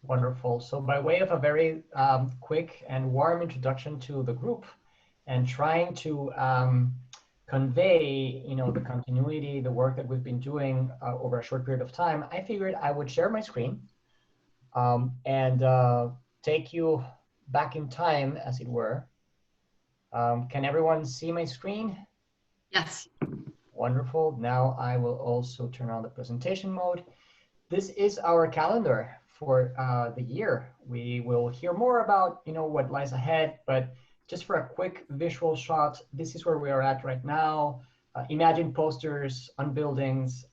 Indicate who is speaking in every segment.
Speaker 1: Wonderful. So by way of a very quick and warm introduction to the group and trying to convey, the continuity, the work that we've been doing over a short period of time, I figured I would share my screen and take you back in time, as it were. Can everyone see my screen?
Speaker 2: Yes.
Speaker 1: Wonderful. Now I will also turn on the presentation mode. This is our calendar for the year. We will hear more about, what lies ahead, but just for a quick visual shot, this is where we are at right now. Imagine posters on buildings,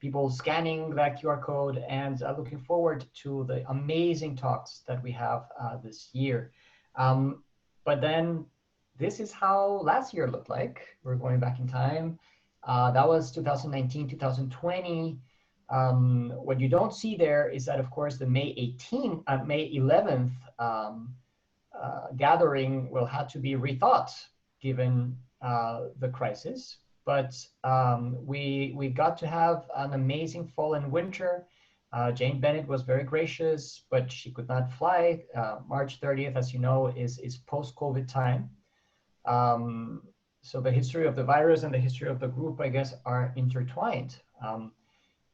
Speaker 1: people scanning that QR code, and looking forward to the amazing talks that we have this year. But then this is how last year looked like. We're going back in time. That was 2019, 2020. What you don't see there is that, of course, the May 11th gathering will have to be rethought given the crisis. But we got to have an amazing fall and winter. Jane Bennett was very gracious, but she could not fly. March 30th, as you know, is post-COVID time. So the history of the virus and the history of the group, I guess, are intertwined.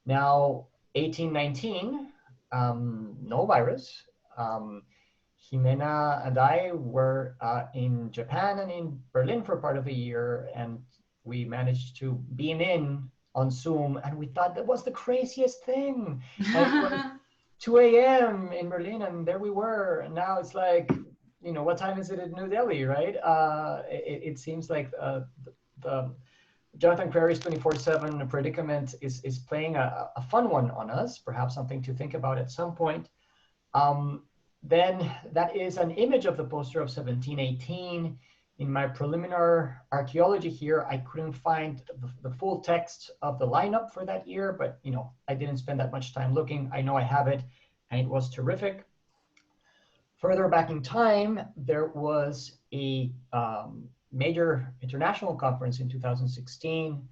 Speaker 1: Now, 1819, no virus. Jimena and I were in Japan and in Berlin for part of the year, and we managed to beam in on Zoom, and we thought that was the craziest thing. And it was 2 a.m. in Berlin, and there we were. And now it's like, what time is it in New Delhi, right? It seems like the Jonathan Crary 24/7 predicament is playing a fun one on us, perhaps something to think about at some point. Then that is an image of the poster of 1718. In my preliminary archaeology here, I couldn't find the full text of the lineup for that year, but I didn't spend that much time looking. I know I have it, and it was terrific. Further back in time, there was a major international conference in 2016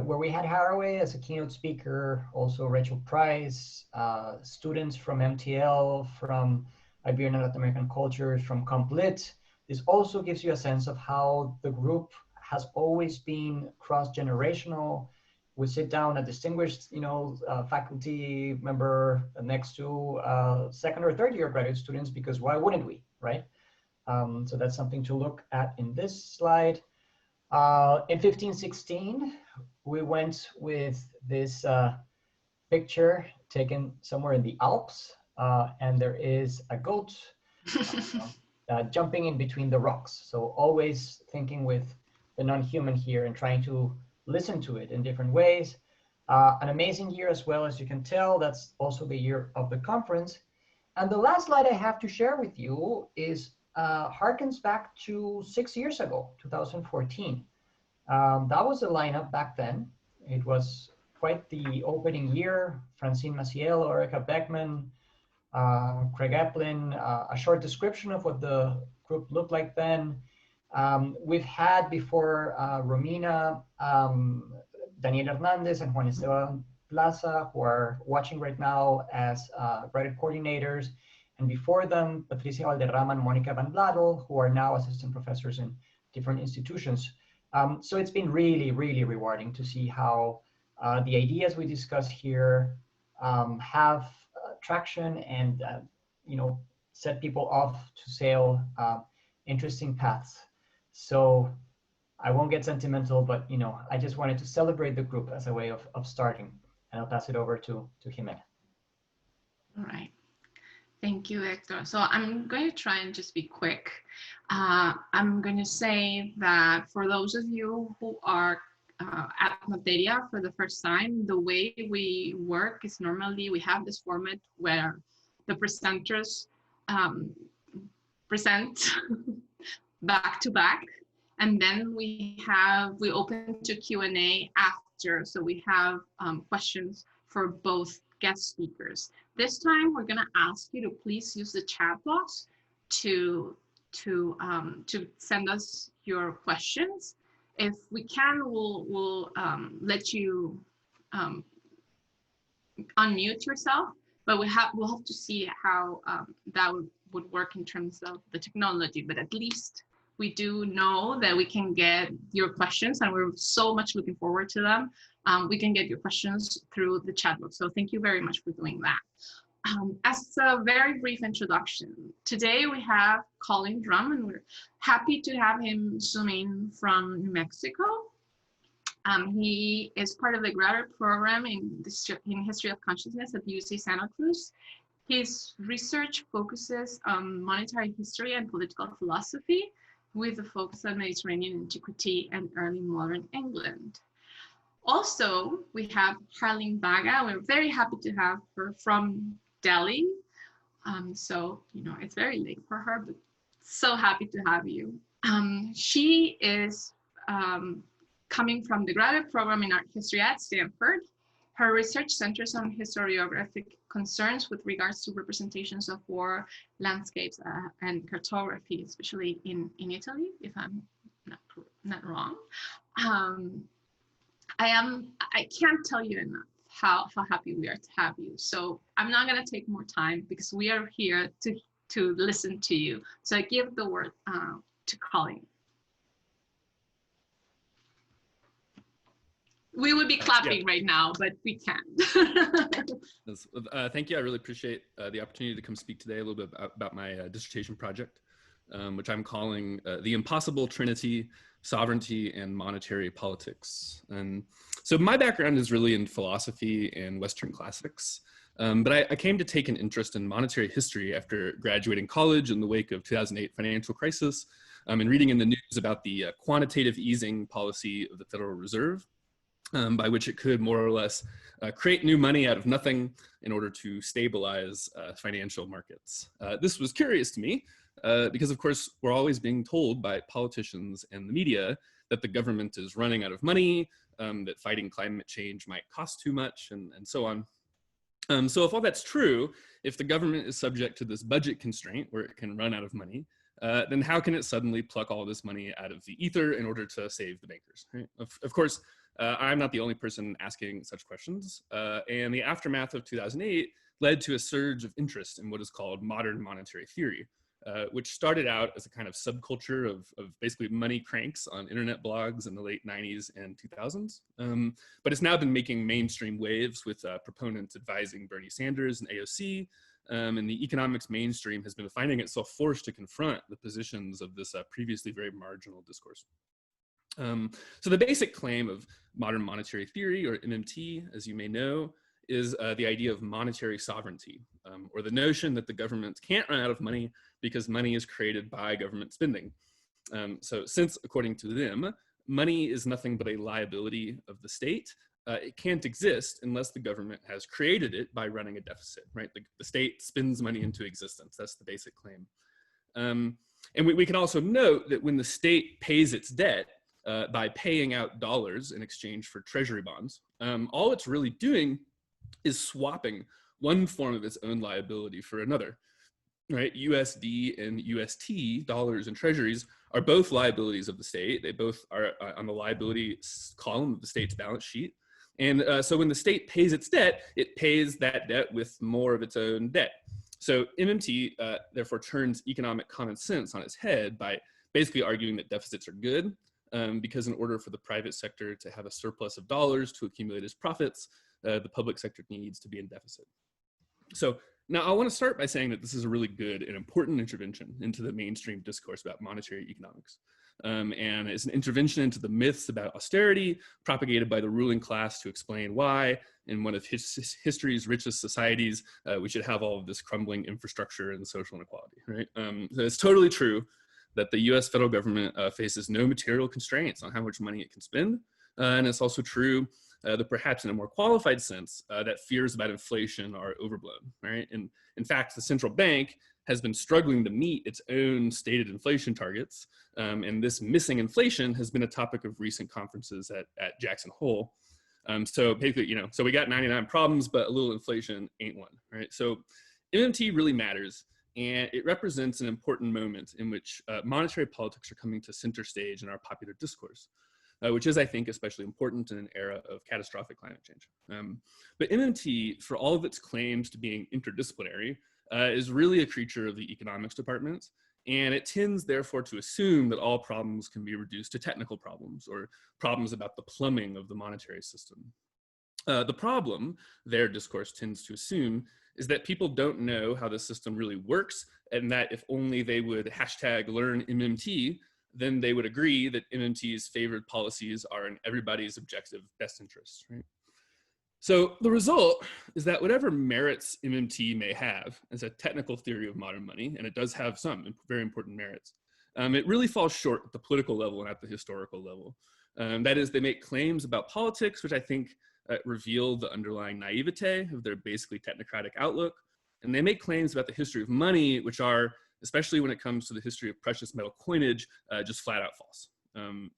Speaker 1: where we had Haraway as a keynote speaker, also Rachel Price, students from MTL, from Iberian and Latin American cultures, from Comp Lit. This also gives you a sense of how the group has always been cross-generational. We sit down a distinguished, faculty member next to second or third year graduate students, because why wouldn't we, right? So that's something to look at in this slide. In 1516, we went with this picture taken somewhere in the Alps, and there is a goat jumping in between the rocks. So always thinking with the non-human here and trying to listen to it in different ways. An amazing year as well, as you can tell. That's also the year of the conference. And the last slide I have to share with you is harkens back to 6 years ago, 2014. That was the lineup back then. It was quite the opening year. Francine Maciel, Ulrika Beckman, Craig Eplin, a short description of what the group looked like then. We've had before Romina, Daniel Hernandez, and Juan Esteban Plaza, who are watching right now as graduate coordinators. And before them, Patricia Valderrama and Monica Van Bladel, who are now assistant professors in different institutions. So it's been really, really rewarding to see how the ideas we discuss here have traction and, set people off to sail interesting paths. So I won't get sentimental, but, I just wanted to celebrate the group as a way of starting. And I'll pass it over to Jimena.
Speaker 2: All right. Thank you, Hector. So I'm going to try and just be quick. I'm going to say that for those of you who are at Materia for the first time, the way we work is normally we have this format where the presenters present back to back, and then we open to Q&A after. So we have questions for both guest speakers. This time, we're going to ask you to please use the chat box to send us your questions. If we can, we'll let you unmute yourself but we'll have to see how that would work in terms of the technology. But at least we do know that we can get your questions, and we're so much looking forward to them. We can get your questions through the chat box. So thank you very much for doing that. As a very brief introduction, today we have Colin Drumm, and we're happy to have him zoom in from New Mexico. He is part of the graduate program in History of Consciousness at UC Santa Cruz. His research focuses on monetary history and political philosophy, with a focus on Mediterranean antiquity and early modern England. Also, we have Harleen Bagga. We're very happy to have her from Delhi. So, you know, it's very late for her, but so happy to have you. She is coming from the graduate program in art history at Stanford. Her research centers on historiographic concerns with regards to representations of war, landscapes, and cartography, especially in Italy, if I'm not wrong. I can't tell you enough how happy we are to have you. So I'm not going to take more time because we are here to listen to you. So I give the word to Colin. We would be clapping right now, but we can't.
Speaker 3: Thank you. I really appreciate the opportunity to come speak today a little bit about my dissertation project, which I'm calling The Impossible Trinity, Sovereignty and Monetary Politics. And so my background is really in philosophy and Western classics, but I came to take an interest in monetary history after graduating college in the wake of 2008 financial crisis, and reading in the news about the quantitative easing policy of the Federal Reserve, by which it could more or less create new money out of nothing in order to stabilize financial markets. This was curious to me because, of course, we're always being told by politicians and the media that the government is running out of money, that fighting climate change might cost too much, and so on. So if all that's true, if the government is subject to this budget constraint where it can run out of money, then how can it suddenly pluck all this money out of the ether in order to save the bankers? Right? Of course, I'm not the only person asking such questions, and the aftermath of 2008 led to a surge of interest in what is called modern monetary theory, which started out as a kind of subculture of basically money cranks on internet blogs in the late 90s and 2000s, but it's now been making mainstream waves with proponents advising Bernie Sanders and AOC, and the economics mainstream has been finding itself forced to confront the positions of this previously very marginal discourse. So the basic claim of modern monetary theory, or MMT, as you may know, is the idea of monetary sovereignty, or the notion that the government can't run out of money because money is created by government spending. So since, according to them, money is nothing but a liability of the state, it can't exist unless the government has created it by running a deficit, right? The state spends money into existence. That's the basic claim. And we can also note that when the state pays its debt, by paying out dollars in exchange for treasury bonds, all it's really doing is swapping one form of its own liability for another, right? USD and UST, dollars and treasuries, are both liabilities of the state. They both are on the liability column of the state's balance sheet. And so when the state pays its debt, it pays that debt with more of its own debt. So MMT therefore turns economic common sense on its head by basically arguing that deficits are good, because in order for the private sector to have a surplus of dollars to accumulate as profits, the public sector needs to be in deficit. So now I want to start by saying that this is a really good and important intervention into the mainstream discourse about monetary economics. And it's an intervention into the myths about austerity propagated by the ruling class to explain why, in one of history's richest societies, we should have all of this crumbling infrastructure and social inequality, right? So it's totally true that the US federal government faces no material constraints on how much money it can spend. And it's also true that perhaps in a more qualified sense, that fears about inflation are overblown, right? And in fact, the central bank has been struggling to meet its own stated inflation targets. And this missing inflation has been a topic of recent conferences at Jackson Hole. So basically, so we got 99 problems, but a little inflation ain't one, right? So MMT really matters. And it represents an important moment in which monetary politics are coming to center stage in our popular discourse. which is, I think, especially important in an era of catastrophic climate change. But MMT, for all of its claims to being interdisciplinary, is really a creature of the economics department, and it tends, therefore, to assume that all problems can be reduced to technical problems or problems about the plumbing of the monetary system. The problem, their discourse tends to assume, is that people don't know how the system really works, and that if only they would hashtag learn MMT, then they would agree that MMT's favored policies are in everybody's objective best interest, right? So the result is that whatever merits MMT may have as a technical theory of modern money, and it does have some very important merits, it really falls short at the political level and at the historical level. That is, they make claims about politics, which I think reveal the underlying naivete of their basically technocratic outlook. And they make claims about the history of money, which are, especially when it comes to the history of precious metal coinage, just flat out false.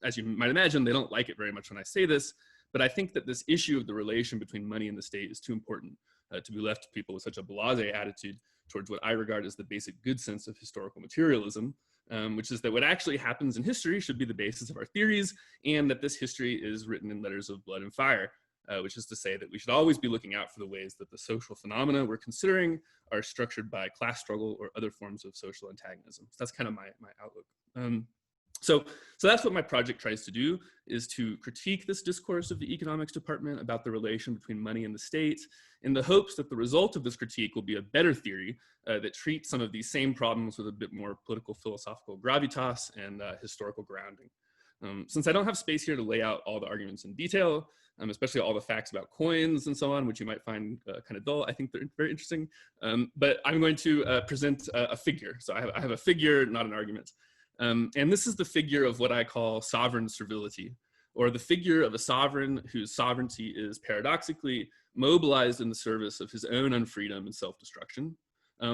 Speaker 3: As you might imagine, they don't like it very much when I say this, but I think that this issue of the relation between money and the state is too important to be left to people with such a blasé attitude towards what I regard as the basic good sense of historical materialism, which is that what actually happens in history should be the basis of our theories, and that this history is written in letters of blood and fire. Which is to say that we should always be looking out for the ways that the social phenomena we're considering are structured by class struggle or other forms of social antagonism. So that's kind of my outlook. So that's what my project tries to do, is to critique this discourse of the economics department about the relation between money and the state, in the hopes that the result of this critique will be a better theory that treats some of these same problems with a bit more political philosophical gravitas and historical grounding. Since I don't have space here to lay out all the arguments in detail, especially all the facts about coins and so on, which you might find kind of dull, I think they're very interesting. But I'm going to present a figure. So I have a figure, not an argument. And this is the figure of what I call sovereign servility, or the figure of a sovereign whose sovereignty is paradoxically mobilized in the service of his own unfreedom and self-destruction,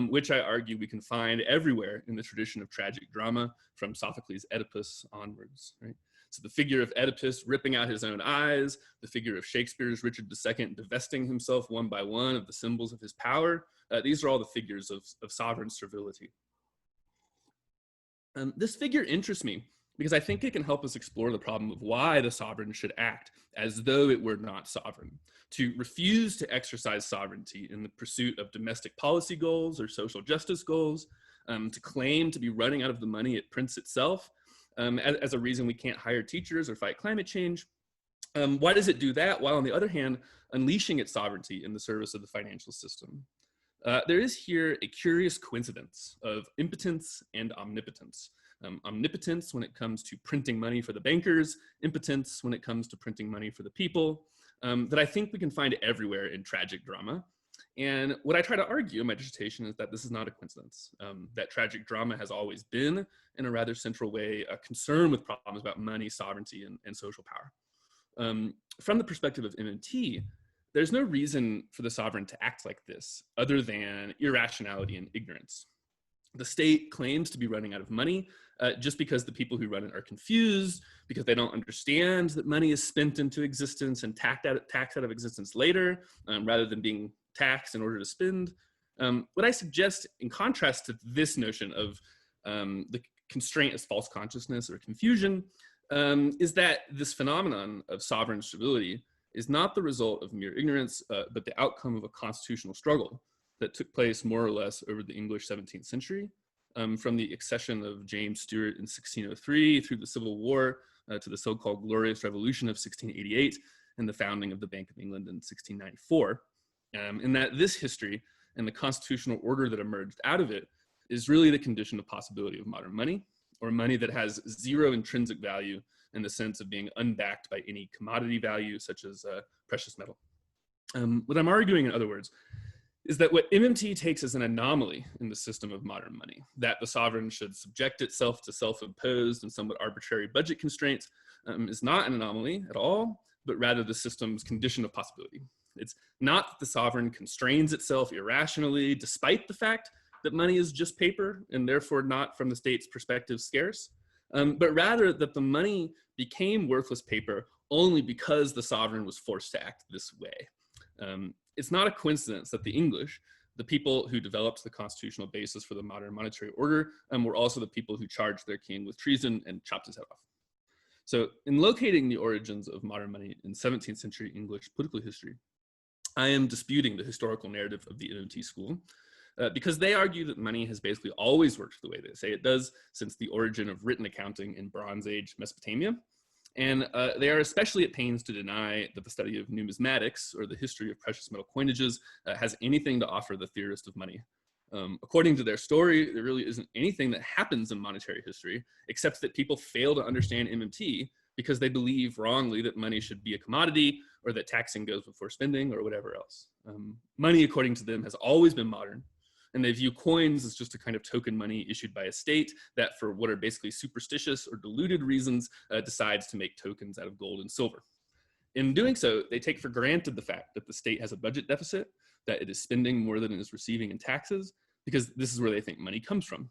Speaker 3: which I argue we can find everywhere in the tradition of tragic drama, from Sophocles' Oedipus onwards, right? So the figure of Oedipus ripping out his own eyes, the figure of Shakespeare's Richard II divesting himself one by one of the symbols of his power, these are all the figures of sovereign servility. This figure interests me because I think it can help us explore the problem of why the sovereign should act as though it were not sovereign, to refuse to exercise sovereignty in the pursuit of domestic policy goals or social justice goals, to claim to be running out of the money it prints itself, as a reason we can't hire teachers or fight climate change. Why does it do that, while on the other hand, unleashing its sovereignty in the service of the financial system? There is here a curious coincidence of impotence and omnipotence. Omnipotence when it comes to printing money for the bankers, impotence when it comes to printing money for the people, that I think we can find everywhere in tragic drama. And what I try to argue in my dissertation is that this is not a coincidence, that tragic drama has always been, in a rather central way, a concern with problems about money, sovereignty, and social power. From the perspective of MMT, there's no reason for the sovereign to act like this other than irrationality and ignorance. The state claims to be running out of money just because the people who run it are confused, because they don't understand that money is spent into existence and taxed out of existence later, rather than being taxed in order to spend. What I suggest, in contrast to this notion of the constraint as false consciousness or confusion, is that this phenomenon of sovereign servility is not the result of mere ignorance, but the outcome of a constitutional struggle that took place more or less over the English 17th century, from the accession of James Stuart in 1603 through the Civil War to the so-called Glorious Revolution of 1688 and the founding of the Bank of England in 1694. And that this history and the constitutional order that emerged out of it is really the condition of possibility of modern money, or money that has zero intrinsic value in the sense of being unbacked by any commodity value, such as precious metal. What I'm arguing, in other words, is that what MMT takes as an anomaly in the system of modern money, that the sovereign should subject itself to self-imposed and somewhat arbitrary budget constraints, is not an anomaly at all, but rather the system's condition of possibility. It's not that the sovereign constrains itself irrationally, despite the fact that money is just paper and therefore not, from the state's perspective, scarce, but rather that the money became worthless paper only because the sovereign was forced to act this way. It's not a coincidence that the English, the people who developed the constitutional basis for the modern monetary order, were also the people who charged their king with treason and chopped his head off. So in locating the origins of modern money in 17th century English political history, I am disputing the historical narrative of the MMT school because they argue that money has basically always worked the way they say it does since the origin of written accounting in Bronze Age Mesopotamia. And they are especially at pains to deny that the study of numismatics, or the history of precious metal coinages, has anything to offer the theorist of money. According to their story, there really isn't anything that happens in monetary history except that people fail to understand MMT because they believe wrongly that money should be a commodity, or that taxing goes before spending, or whatever else. Money, according to them, has always been modern, and they view coins as just a kind of token money issued by a state that, for what are basically superstitious or deluded reasons, decides to make tokens out of gold and silver. In doing so, they take for granted the fact that the state has a budget deficit, that it is spending more than it is receiving in taxes, because this is where they think money comes from.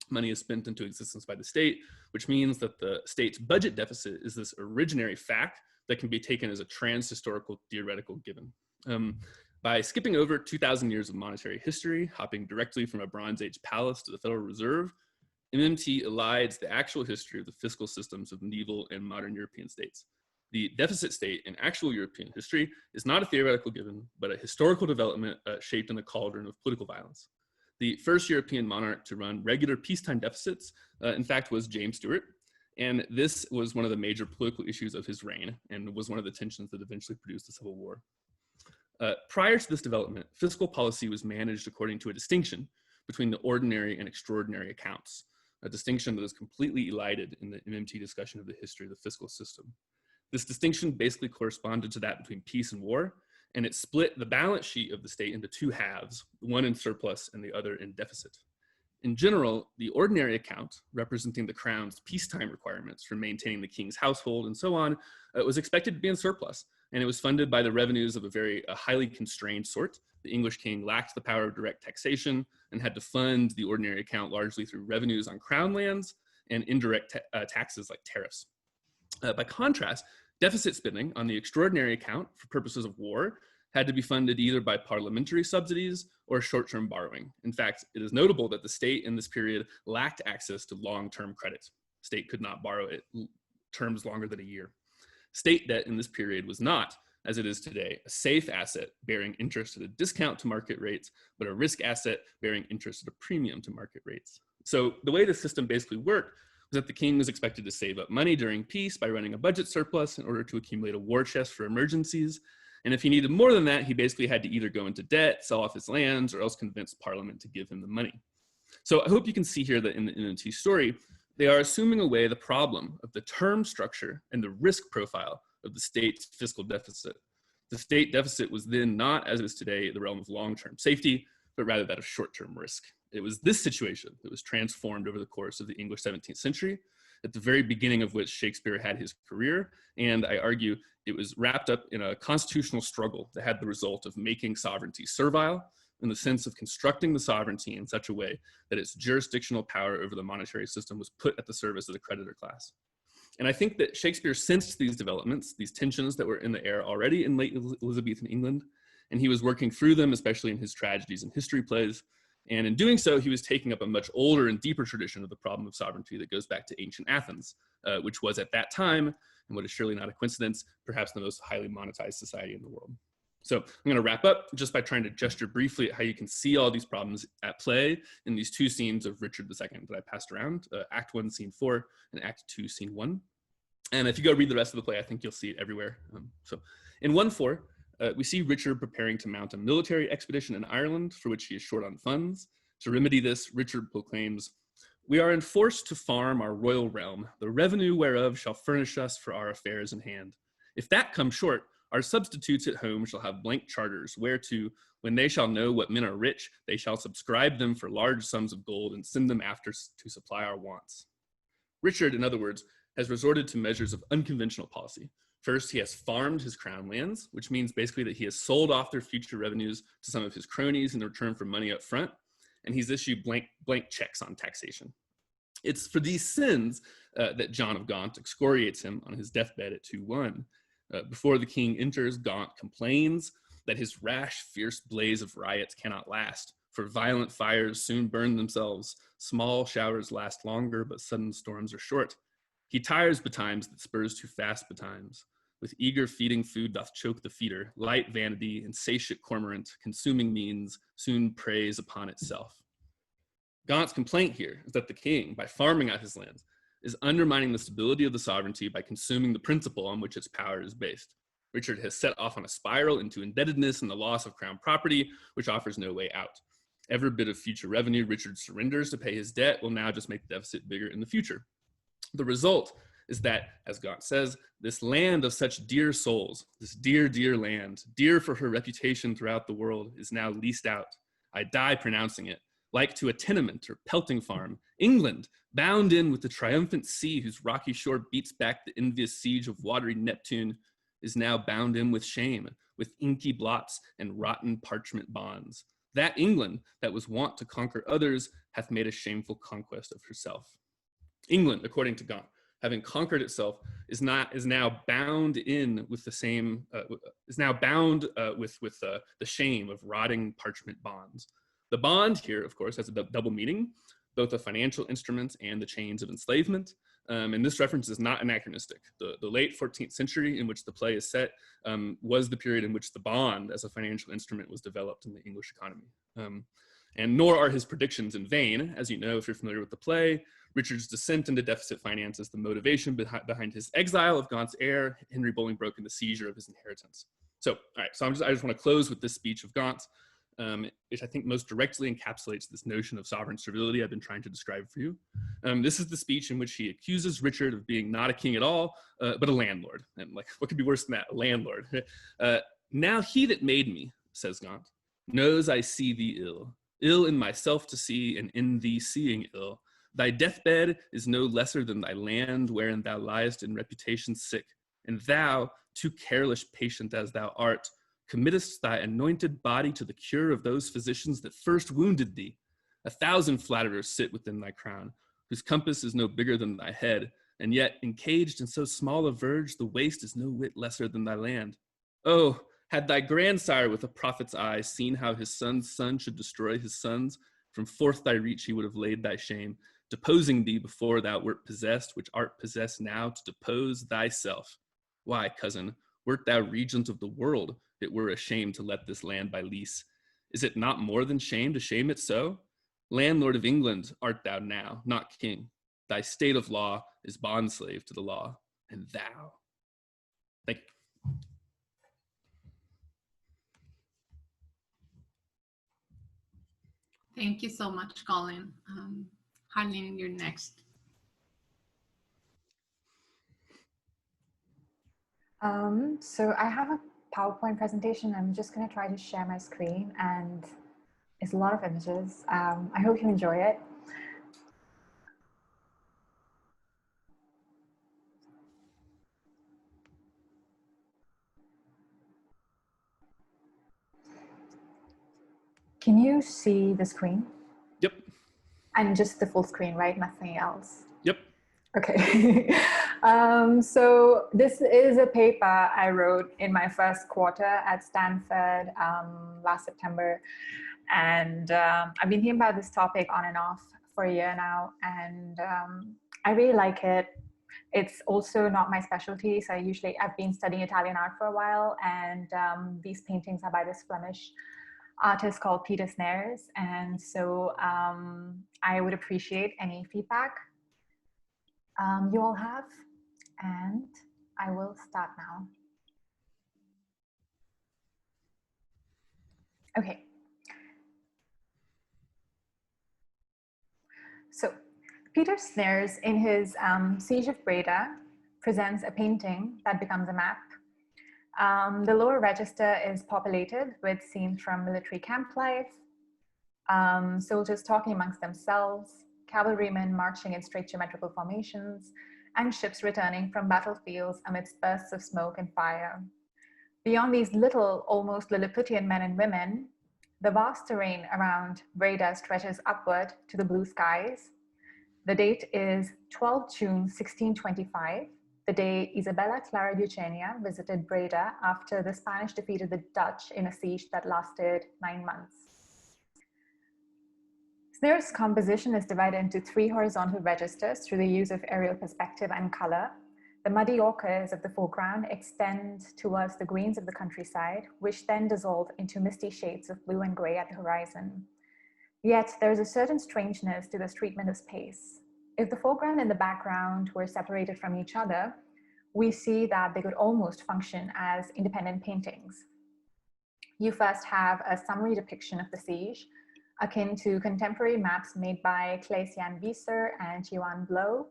Speaker 3: Money is spent into existence by the state, which means that the state's budget deficit is this originary fact that can be taken as a trans-historical theoretical given. By skipping over 2,000 years of monetary history, hopping directly from a Bronze Age palace to the Federal Reserve, MMT elides the actual history of the fiscal systems of medieval and modern European states. The deficit state in actual European history is not a theoretical given, but a historical development shaped in the cauldron of political violence. The first European monarch to run regular peacetime deficits, in fact, was James Stewart. And this was one of the major political issues of his reign, and was one of the tensions that eventually produced the Civil War. Prior to this development, fiscal policy was managed according to a distinction between the ordinary and extraordinary accounts, a distinction that is completely elided in the MMT discussion of the history of the fiscal system. This distinction basically corresponded to that between peace and war, and it split the balance sheet of the state into two halves, one in surplus and the other in deficit. In general, the ordinary account, representing the crown's peacetime requirements for maintaining the king's household and so on, was expected to be in surplus, and it was funded by the revenues of a very highly constrained sort. The English king lacked the power of direct taxation and had to fund the ordinary account largely through revenues on crown lands and indirect taxes like tariffs. By contrast, deficit spending on the extraordinary account for purposes of war had to be funded either by parliamentary subsidies or short-term borrowing. In fact, it is notable that the state in this period lacked access to long-term credit. State could not borrow at terms longer than a year. State debt in this period was not, as it is today, a safe asset bearing interest at a discount to market rates, but a risk asset bearing interest at a premium to market rates. So the way the system basically worked was that the king was expected to save up money during peace by running a budget surplus in order to accumulate a war chest for emergencies. And if he needed more than that, he basically had to either go into debt, sell off his lands, or else convince Parliament to give him the money. So I hope you can see here that in the MMT story, they are assuming away the problem of the term structure and the risk profile of the state's fiscal deficit. The state deficit was then not, as it is today, the realm of long-term safety, but rather that of short-term risk. It was this situation that was transformed over the course of the English 17th century, at the very beginning of which Shakespeare had his career, and I argue it was wrapped up in a constitutional struggle that had the result of making sovereignty servile, in the sense of constructing the sovereignty in such a way that its jurisdictional power over the monetary system was put at the service of the creditor class. And I think that Shakespeare sensed these developments, these tensions that were in the air already in late Elizabethan England, and he was working through them, especially in his tragedies and history plays. And in doing so, he was taking up a much older and deeper tradition of the problem of sovereignty that goes back to ancient Athens, which was at that time, and what is surely not a coincidence, perhaps the most highly monetized society in the world. So I'm going to wrap up just by trying to gesture briefly at how you can see all these problems at play in these two scenes of Richard II that I passed around, Act 1, Scene 4, and Act 2, Scene 1. And if you go read the rest of the play, I think you'll see it everywhere. So in 1-4, we see Richard preparing to mount a military expedition in Ireland for which he is short on funds. To remedy this, Richard proclaims, "We are enforced to farm our royal realm, the revenue whereof shall furnish us for our affairs in hand. If that come short, our substitutes at home shall have blank charters, whereto, when they shall know what men are rich, they shall subscribe them for large sums of gold and send them after to supply our wants." Richard, in other words, has resorted to measures of unconventional policy. First, he has farmed his crown lands, which means basically that he has sold off their future revenues to some of his cronies in return for money up front, and he's issued blank checks on taxation. It's for these sins that John of Gaunt excoriates him on his deathbed at 2-1. Before the king enters, Gaunt complains that his rash, fierce blaze of riots cannot last, for violent fires soon burn themselves. Small showers last longer, but sudden storms are short. He tires betimes that spurs too fast betimes. With eager feeding food doth choke the feeder, light vanity, insatiate cormorant, consuming means, soon preys upon itself. Gaunt's complaint here is that the king, by farming out his lands, is undermining the stability of the sovereignty by consuming the principle on which its power is based. Richard has set off on a spiral into indebtedness and the loss of crown property, which offers no way out. Every bit of future revenue Richard surrenders to pay his debt will now just make the deficit bigger in the future. The result is that, as Gaunt says, this land of such dear souls, this dear, dear land, dear for her reputation throughout the world, is now leased out. I die pronouncing it, like to a tenement or pelting farm. England, bound in with the triumphant sea whose rocky shore beats back the envious siege of watery Neptune, is now bound in with shame, with inky blots and rotten parchment bonds. That England that was wont to conquer others hath made a shameful conquest of herself. England, according to Gaunt, having conquered itself, is now bound in with the same the shame of rotting parchment bonds. The bond here, of course, has a double meaning, both the financial instruments and the chains of enslavement. And this reference is not anachronistic. The late 14th century in which the play is set was the period in which the bond as a financial instrument was developed in the English economy. And nor are his predictions in vain. As you know, if you're familiar with the play, Richard's descent into deficit finance is the motivation behind his exile of Gaunt's heir, Henry Bolingbroke, and the seizure of his inheritance. So, all right, so I just want to close with this speech of Gaunt's, which I think most directly encapsulates this notion of sovereign servility I've been trying to describe for you. This is the speech in which he accuses Richard of being not a king at all, but a landlord. And like, what could be worse than that? A landlord. Now he that made me, says Gaunt, knows I see thee ill, ill in myself to see, and in thee seeing ill. Thy deathbed is no lesser than thy land, wherein thou liest in reputation sick, and thou, too careless patient as thou art, committest thy anointed body to the cure of those physicians that first wounded thee. 1,000 flatterers sit within thy crown, whose compass is no bigger than thy head, and yet encaged in so small a verge, the waste is no whit lesser than thy land. Oh, had thy grandsire with a prophet's eye seen how his son's son should destroy his sons, from forth thy reach he would have laid thy shame, deposing thee before thou wert possessed, which art possessed now to depose thyself. Why, cousin, wert thou regent of the world, it were a shame to let this land by lease. Is it not more than shame to shame it so? Landlord of England art thou now, not king. Thy state of law is bondslave to the law, and thou. Thank you.
Speaker 2: Thank you so much, Colin. Harleen, you're next.
Speaker 4: So I have a PowerPoint presentation. I'm just going to try to share my screen, and it's a lot of images. I hope you enjoy it. Can you see the screen?
Speaker 3: Yep.
Speaker 4: And just the full screen, right? Nothing else?
Speaker 3: Yep.
Speaker 4: Okay. So this is a paper I wrote in my first quarter at Stanford last September. And I've been hearing about this topic on and off for a year now. And I really like it. It's also not my specialty. So I've been studying Italian art for a while. And these paintings are by this Flemish artist called Peter Snayers. And so I would appreciate any feedback you all have, and I will start now. Okay. So Peter Snayers, in his Siege of Breda, presents a painting that becomes a map. The lower register is populated with scenes from military camp life, soldiers talking amongst themselves, cavalrymen marching in straight geometrical formations, and ships returning from battlefields amidst bursts of smoke and fire. Beyond these little, almost Lilliputian men and women, the vast terrain around Breda stretches upward to the blue skies. The date is 12 June 1625, the day Isabella Clara Eugenia visited Breda after the Spanish defeated the Dutch in a siege that lasted 9 months. Snayers' composition is divided into 3 horizontal registers through the use of aerial perspective and color. The muddy ochres of the foreground extend towards the greens of the countryside, which then dissolve into misty shades of blue and gray at the horizon. Yet there is a certain strangeness to this treatment of space. If the foreground and the background were separated from each other, we see that they could almost function as independent paintings. You first have a summary depiction of the siege, akin to contemporary maps made by Claes-Jan Wieser and Johan Blow.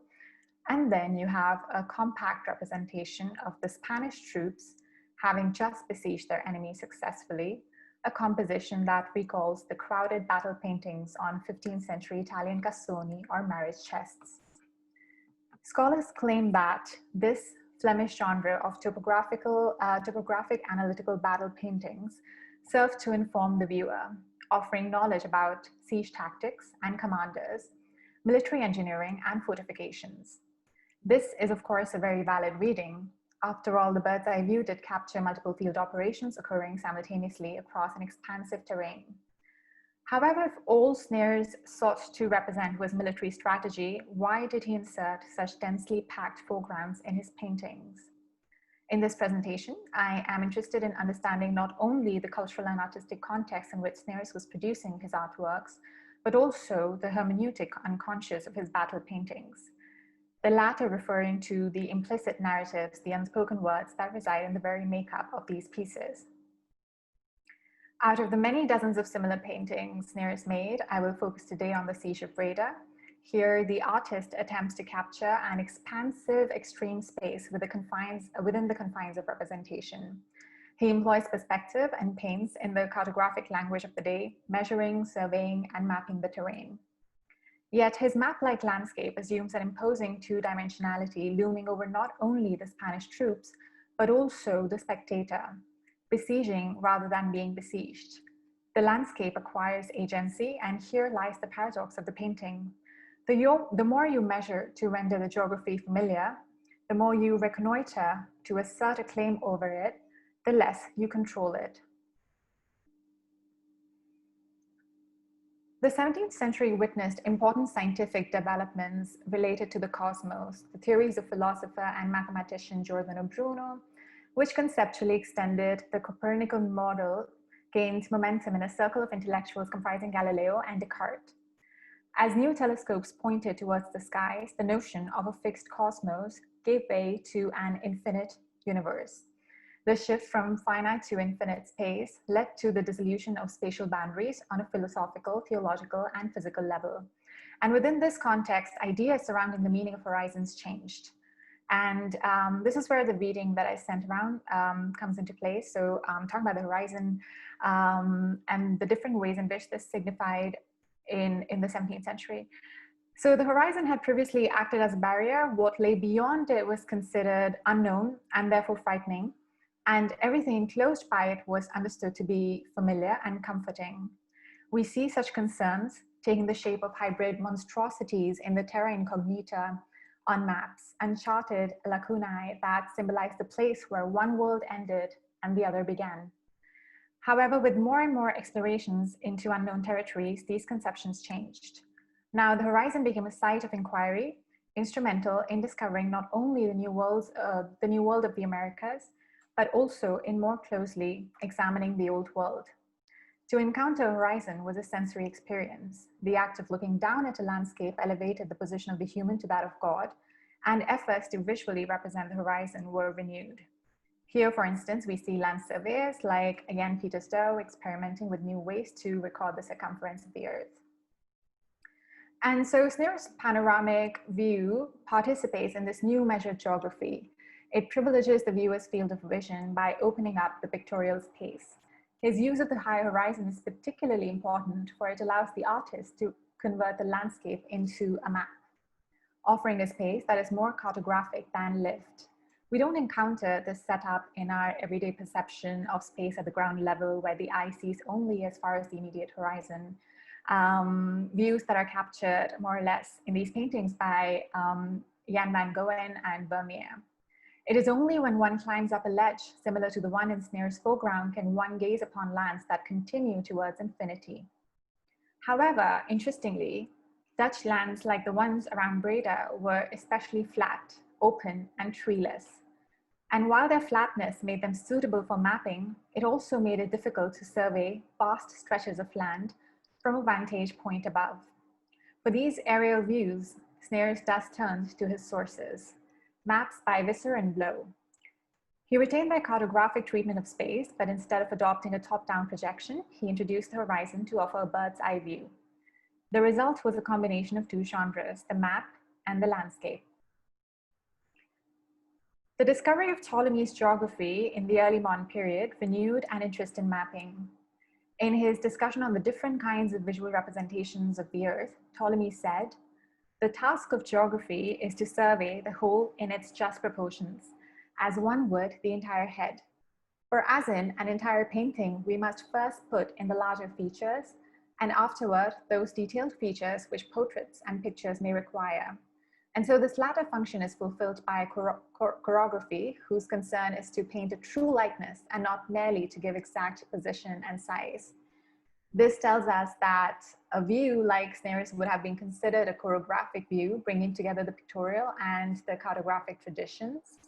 Speaker 4: And then you have a compact representation of the Spanish troops having just besieged their enemy successfully, a composition that recalls the crowded battle paintings on 15th century Italian cassoni or marriage chests. Scholars claim that this Flemish genre of topographic analytical battle paintings served to inform the viewer, offering knowledge about siege tactics and commanders, military engineering and fortifications. This is, of course, a very valid reading. After all, the bird's eye view did capture multiple field operations occurring simultaneously across an expansive terrain. However, if all Snayers sought to represent was military strategy, why did he insert such densely packed foregrounds in his paintings? In this presentation, I am interested in understanding not only the cultural and artistic context in which Snayers was producing his artworks, but also the hermeneutic unconscious of his battle paintings. The latter referring to the implicit narratives, the unspoken words that reside in the very makeup of these pieces. Out of the many dozens of similar paintings Snayers made, I will focus today on the Siege of Breda. Here, the artist attempts to capture an expansive extreme space within the confines of representation. He employs perspective and paints in the cartographic language of the day, measuring, surveying, and mapping the terrain. Yet his map-like landscape assumes an imposing two-dimensionality looming over not only the Spanish troops, but also the spectator, besieging rather than being besieged. The landscape acquires agency, and here lies the paradox of the painting. The more you measure to render the geography familiar, the more you reconnoiter to assert a claim over it, the less you control it. The 17th century witnessed important scientific developments related to the cosmos, the theories of philosopher and mathematician Giordano Bruno, which conceptually extended the Copernican model, gained momentum in a circle of intellectuals comprising Galileo and Descartes. As new telescopes pointed towards the skies, the notion of a fixed cosmos gave way to an infinite universe. The shift from finite to infinite space led to the dissolution of spatial boundaries on a philosophical, theological, and physical level. And within this context, ideas surrounding the meaning of horizons changed. And this is where the reading that I sent around comes into place. So talking about the horizon and the different ways in which this signified in the 17th century. So the horizon had previously acted as a barrier. What lay beyond it was considered unknown and therefore frightening. And everything enclosed by it was understood to be familiar and comforting. We see such concerns taking the shape of hybrid monstrosities in the terra incognita on maps, uncharted lacunae that symbolize the place where one world ended and the other began. However, with more and more explorations into unknown territories, these conceptions changed. Now, the horizon became a site of inquiry, instrumental in discovering not only the new world of the Americas, but also in more closely examining the old world. To encounter a horizon was a sensory experience. The act of looking down at a landscape elevated the position of the human to that of God, and efforts to visually represent the horizon were renewed. Here, for instance, we see land surveyors like, again, Peter Stowe experimenting with new ways to record the circumference of the Earth. And so Snayers' panoramic view participates in this new measured geography. It privileges the viewer's field of vision by opening up the pictorial space. His use of the high horizon is particularly important, for it allows the artist to convert the landscape into a map, offering a space that is more cartographic than lived. We don't encounter this setup in our everyday perception of space at the ground level, where the eye sees only as far as the immediate horizon. Views that are captured more or less in these paintings by Jan van Goyen and Vermeer. It is only when one climbs up a ledge, similar to the one in Snayers' foreground, can one gaze upon lands that continue towards infinity. However, interestingly, Dutch lands like the ones around Breda were especially flat, open, and treeless. And while their flatness made them suitable for mapping, it also made it difficult to survey vast stretches of land from a vantage point above. For these aerial views, Snayers thus turned to his sources, maps by Visser and Blow. He retained their cartographic treatment of space, but instead of adopting a top-down projection, he introduced the horizon to offer a bird's eye view. The result was a combination of two genres, the map and the landscape. The discovery of Ptolemy's geography in the early modern period renewed an interest in mapping. In his discussion on the different kinds of visual representations of the earth, Ptolemy said, "The task of geography is to survey the whole in its just proportions, as one would the entire head. For as in an entire painting, we must first put in the larger features, and afterward those detailed features which portraits and pictures may require. And so this latter function is fulfilled by a chorography whose concern is to paint a true likeness and not merely to give exact position and size." This tells us that a view like Snayers would have been considered a chorographic view, bringing together the pictorial and the cartographic traditions.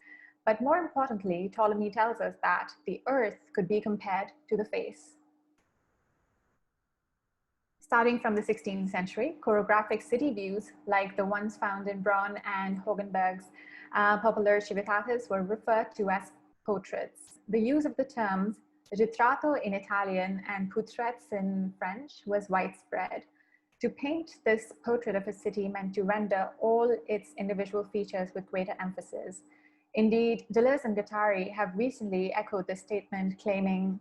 Speaker 4: But more importantly, Ptolemy tells us that the earth could be compared to the face. Starting from the 16th century, chorographic city views, like the ones found in Braun and Hogenberg's popular Civitatis, were referred to as portraits. The use of the terms ritratto in Italian and portraits in French was widespread. To paint this portrait of a city meant to render all its individual features with greater emphasis. Indeed, Deleuze and Guattari have recently echoed this sentiment claiming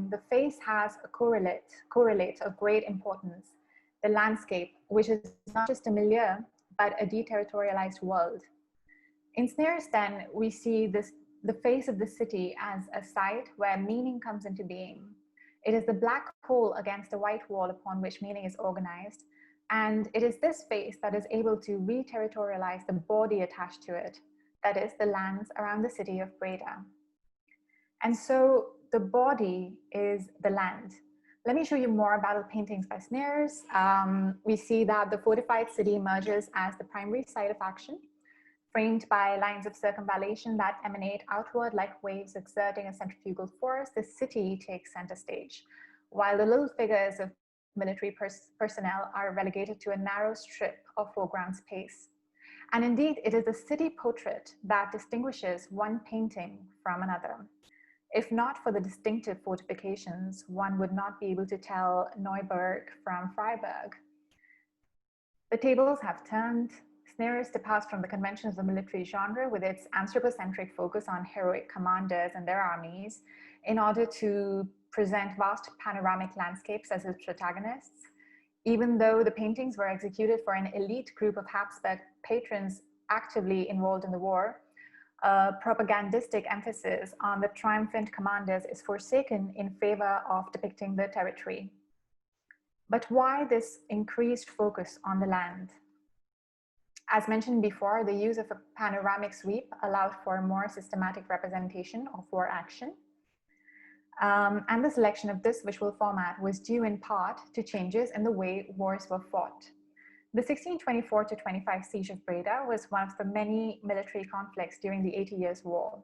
Speaker 4: the face has a correlate of great importance, the landscape, which is not just a milieu, but a deterritorialized world. In Snayers, then, we see the face of the city as a site where meaning comes into being. It is the black hole against the white wall upon which meaning is organized, and it is this face that is able to re-territorialize the body attached to it, that is, the lands around the city of Breda. And so the body is the land. Let me show you more battle paintings by Snayers. We see that the fortified city emerges as the primary site of action, framed by lines of circumvallation that emanate outward like waves exerting a centrifugal force. The city takes center stage, while the little figures of military personnel are relegated to a narrow strip of foreground space. And indeed, it is the city portrait that distinguishes one painting from another. If not for the distinctive fortifications, one would not be able to tell Neuburg from Freiburg. The tables have turned. Snayers departs from the conventions of the military genre with its anthropocentric focus on heroic commanders and their armies in order to present vast panoramic landscapes as his protagonists. Even though the paintings were executed for an elite group of Habsburg patrons actively involved in the war, a propagandistic emphasis on the triumphant commanders is forsaken in favor of depicting the territory. But why this increased focus on the land? As mentioned before, the use of a panoramic sweep allowed for a more systematic representation of war action. And the selection of this visual format was due in part to changes in the way wars were fought. The 1624-25 siege of Breda was one of the many military conflicts during the 80 Years' War,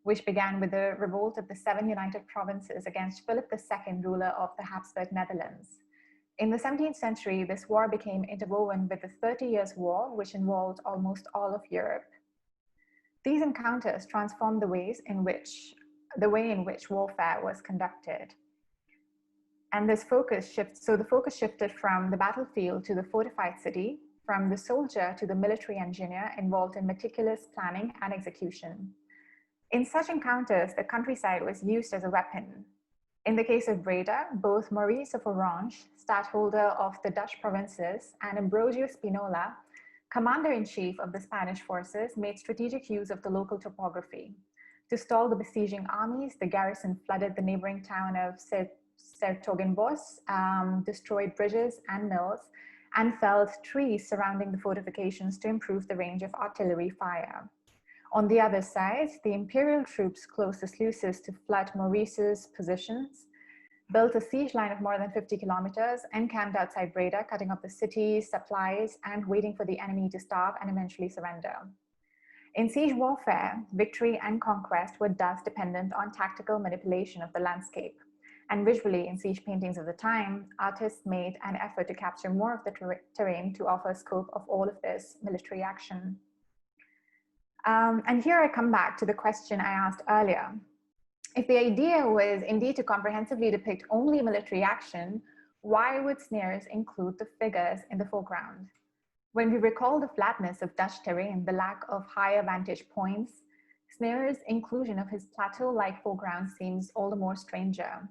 Speaker 4: which began with the revolt of the 7 united provinces against Philip II, ruler of the Habsburg Netherlands. In the 17th century, this war became interwoven with the 30 Years' War, which involved almost all of Europe. These encounters transformed the way in which warfare was conducted. And the focus shifted from the battlefield to the fortified city, from the soldier to the military engineer involved in meticulous planning and execution. In such encounters, the countryside was used as a weapon. In the case of Breda, both Maurice of Orange, stadtholder of the Dutch provinces, and Ambrosio Spinola, commander-in-chief of the Spanish forces, made strategic use of the local topography. To stall the besieging armies, the garrison flooded the neighboring town of Sertogenbos, destroyed bridges and mills, and felled trees surrounding the fortifications to improve the range of artillery fire. On the other side, the imperial troops closed the sluices to flood Maurice's positions. built a siege line of more than 50 kilometers, encamped outside Breda, cutting up the cities, supplies, and waiting for the enemy to starve and eventually surrender. In siege warfare, victory and conquest were thus dependent on tactical manipulation of the landscape. And visually, in siege paintings of the time, artists made an effort to capture more of the terrain to offer scope of all of this military action. And here I come back to the question I asked earlier. If the idea was indeed to comprehensively depict only military action, why would Snayers include the figures in the foreground? When we recall the flatness of Dutch terrain, the lack of higher vantage points, Snayers' inclusion of his plateau-like foreground seems all the more stranger.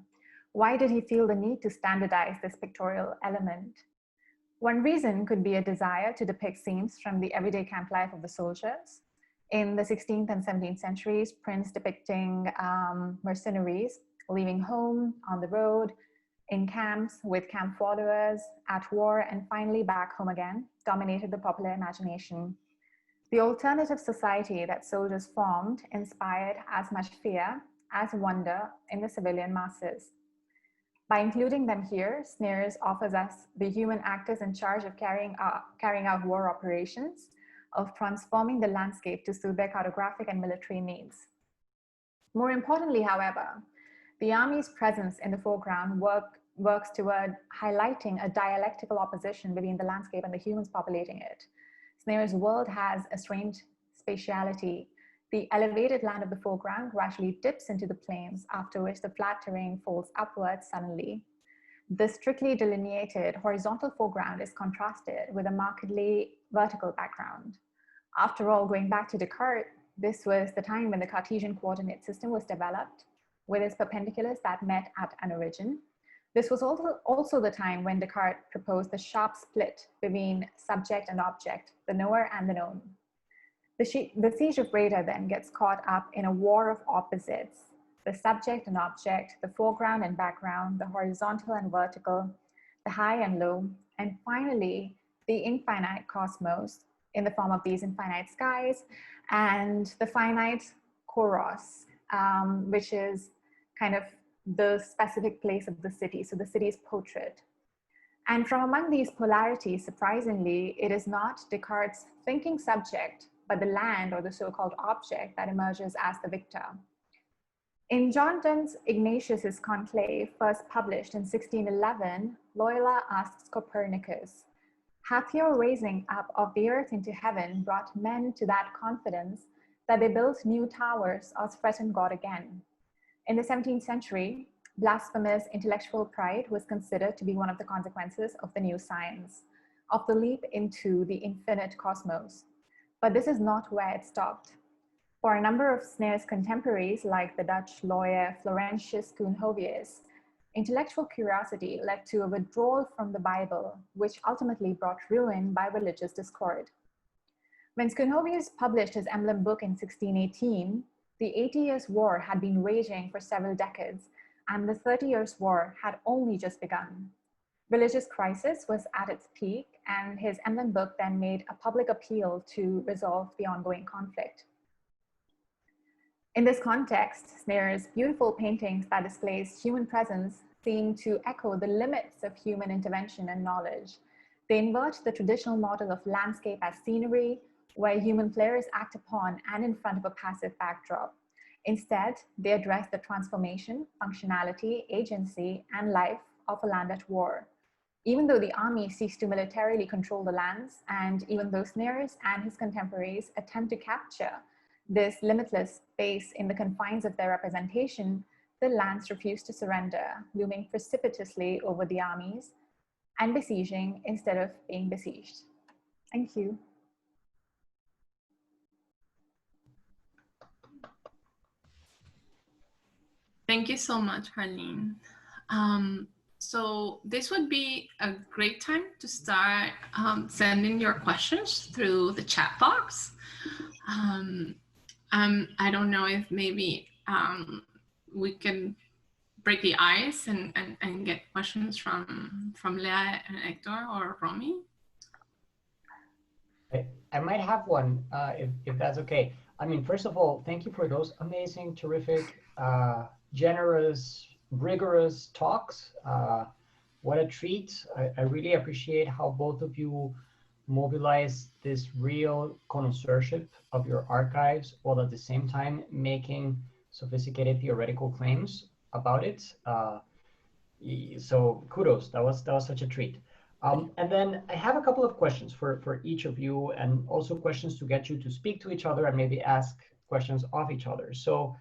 Speaker 4: Why did he feel the need to standardize this pictorial element? One reason could be a desire to depict scenes from the everyday camp life of the soldiers. In the 16th and 17th centuries, prints depicting mercenaries leaving home, on the road, in camps, with camp followers, at war, and finally back home again, dominated the popular imagination. The alternative society that soldiers formed inspired as much fear as wonder in the civilian masses. By including them here, Snayers offers us the human actors in charge of carrying out war operations, of transforming the landscape to suit their cartographic and military needs. More importantly, however, the army's presence in the foreground works toward highlighting a dialectical opposition between the landscape and the humans populating it. Snayers' world has a strange spatiality. The elevated land of the foreground gradually dips into the plains, after which the flat terrain falls upwards suddenly. The strictly delineated horizontal foreground is contrasted with a markedly vertical background. After all, going back to Descartes, this was the time when the Cartesian coordinate system was developed, with its perpendiculars that met at an origin. This was also the time when Descartes proposed the sharp split between subject and object, the knower and the known. The Siege of Breda then gets caught up in a war of opposites, the subject and object, the foreground and background, the horizontal and vertical, the high and low, and finally, the infinite cosmos in the form of these infinite skies, and the finite kouros, which is kind of the specific place of the city, so the city's portrait. And from among these polarities, surprisingly, it is not Descartes' thinking subject, but the land or the so-called object that emerges as the victor. In John Donne's Ignatius's Conclave, first published in 1611, Loyola asks Copernicus, "Hath your raising up of the earth into heaven brought men to that confidence that they built new towers or threatened God again?" In the 17th century, blasphemous intellectual pride was considered to be one of the consequences of the new science, of the leap into the infinite cosmos. But this is not where it stopped. For a number of Snayers' contemporaries, like the Dutch lawyer Florentius Coenhovius, intellectual curiosity led to a withdrawal from the Bible, which ultimately brought ruin by religious discord. When Coenhovius published his emblem book in 1618, the 80 Years' War had been raging for several decades, and the 30 Years' War had only just begun. Religious crisis was at its peak, and his emblem book then made a public appeal to resolve the ongoing conflict. In this context, Snayers' beautiful paintings that displays human presence seem to echo the limits of human intervention and knowledge. They invert the traditional model of landscape as scenery, where human players act upon and in front of a passive backdrop. Instead, they address the transformation, functionality, agency, and life of a land at war. Even though the army seeks to militarily control the lands, and even though Snayers and his contemporaries attempt to capture this limitless space in the confines of their representation, the lands refuse to surrender, looming precipitously over the armies and besieging instead of being besieged. Thank you.
Speaker 2: Thank you so much, Harleen. So this would be a great time to start sending your questions through the chat box. I don't know if maybe we can break the ice and get questions from Lea and Hector or Romy.
Speaker 1: I might have one, if that's okay. I mean, first of all, thank you for those amazing, terrific, generous rigorous talks. What a treat. I really appreciate how both of you mobilize this real connoisseurship of your archives while at the same time making sophisticated theoretical claims about it. So kudos, that was such a treat. And then I have a couple of questions for each of you, and also questions to get you to speak to each other and maybe ask questions of each other. So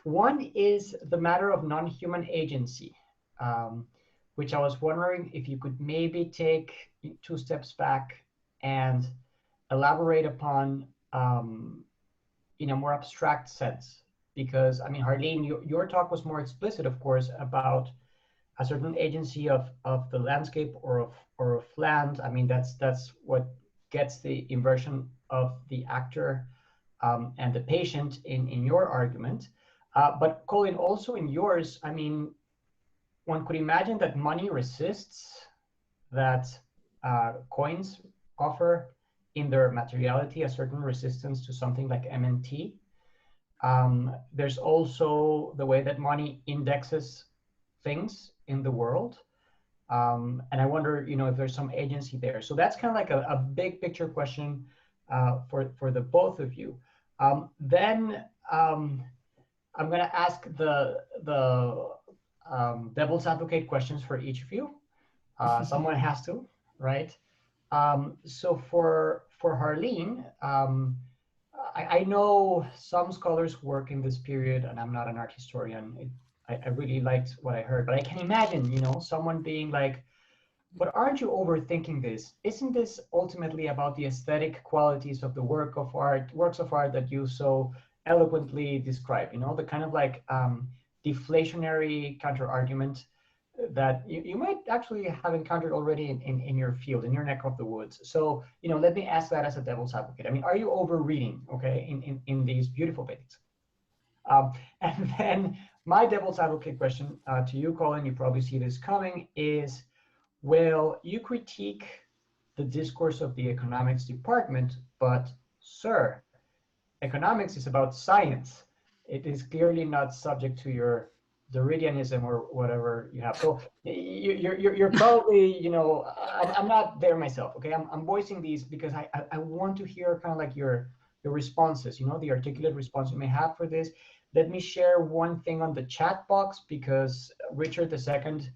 Speaker 1: one is the matter of non-human agency, which I was wondering if you could maybe take 2 steps back and elaborate upon in a more abstract sense. Because, I mean, Harleen, your talk was more explicit, of course, about a certain agency of the landscape or of land. I mean, that's what gets the inversion of the actor and the patient in your argument. But Colin, also in yours, I mean, one could imagine that money resists that coins offer in their materiality a certain resistance to something like MNT. There's also the way that money indexes things in the world. And I wonder, if there's some agency there. So that's kind of like a big picture question for the both of you. Then I'm going to ask the devil's advocate questions for each of you. Someone has to, right? So for Harleen, I know some scholars work in this period, and I'm not an art historian. I really liked what I heard, but I can imagine, someone being like, but aren't you overthinking this? Isn't this ultimately about the aesthetic qualities of the works of art that you so eloquently describe, the kind of like deflationary counter-argument that you might actually have encountered already in your field, in your neck of the woods. So, let me ask that as a devil's advocate. I mean, are you overreading, okay, in these beautiful paintings? And then my devil's advocate question to you, Colin, you probably see this coming, is, well, you critique the discourse of the economics department, but sir, economics is about science. It is clearly not subject to your Derridianism or whatever you have. So you're probably, I'm not there myself, okay? I'm voicing these because I want to hear kind of like your responses, the articulate response you may have for this. Let me share one thing on the chat box, because Richard II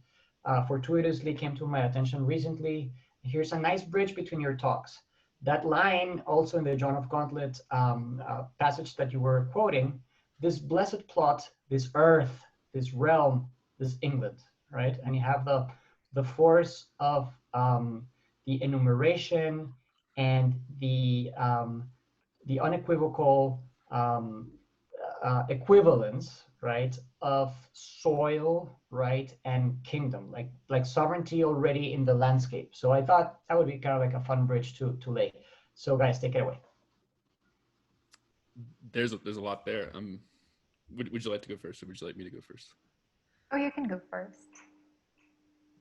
Speaker 1: fortuitously came to my attention recently. Here's a nice bridge between your talks. That line also in the John of Gauntlet passage that you were quoting, this blessed plot, this earth, this realm, this England, right? And you have the force of the enumeration and the unequivocal equivalence, right, of soil, right, and kingdom, like sovereignty already in the landscape. So I thought that would be kind of like a fun bridge to lay. So guys, take it away.
Speaker 3: There's a lot there. Would you like to go first, or would you like me to go first?
Speaker 4: Oh, you can go first.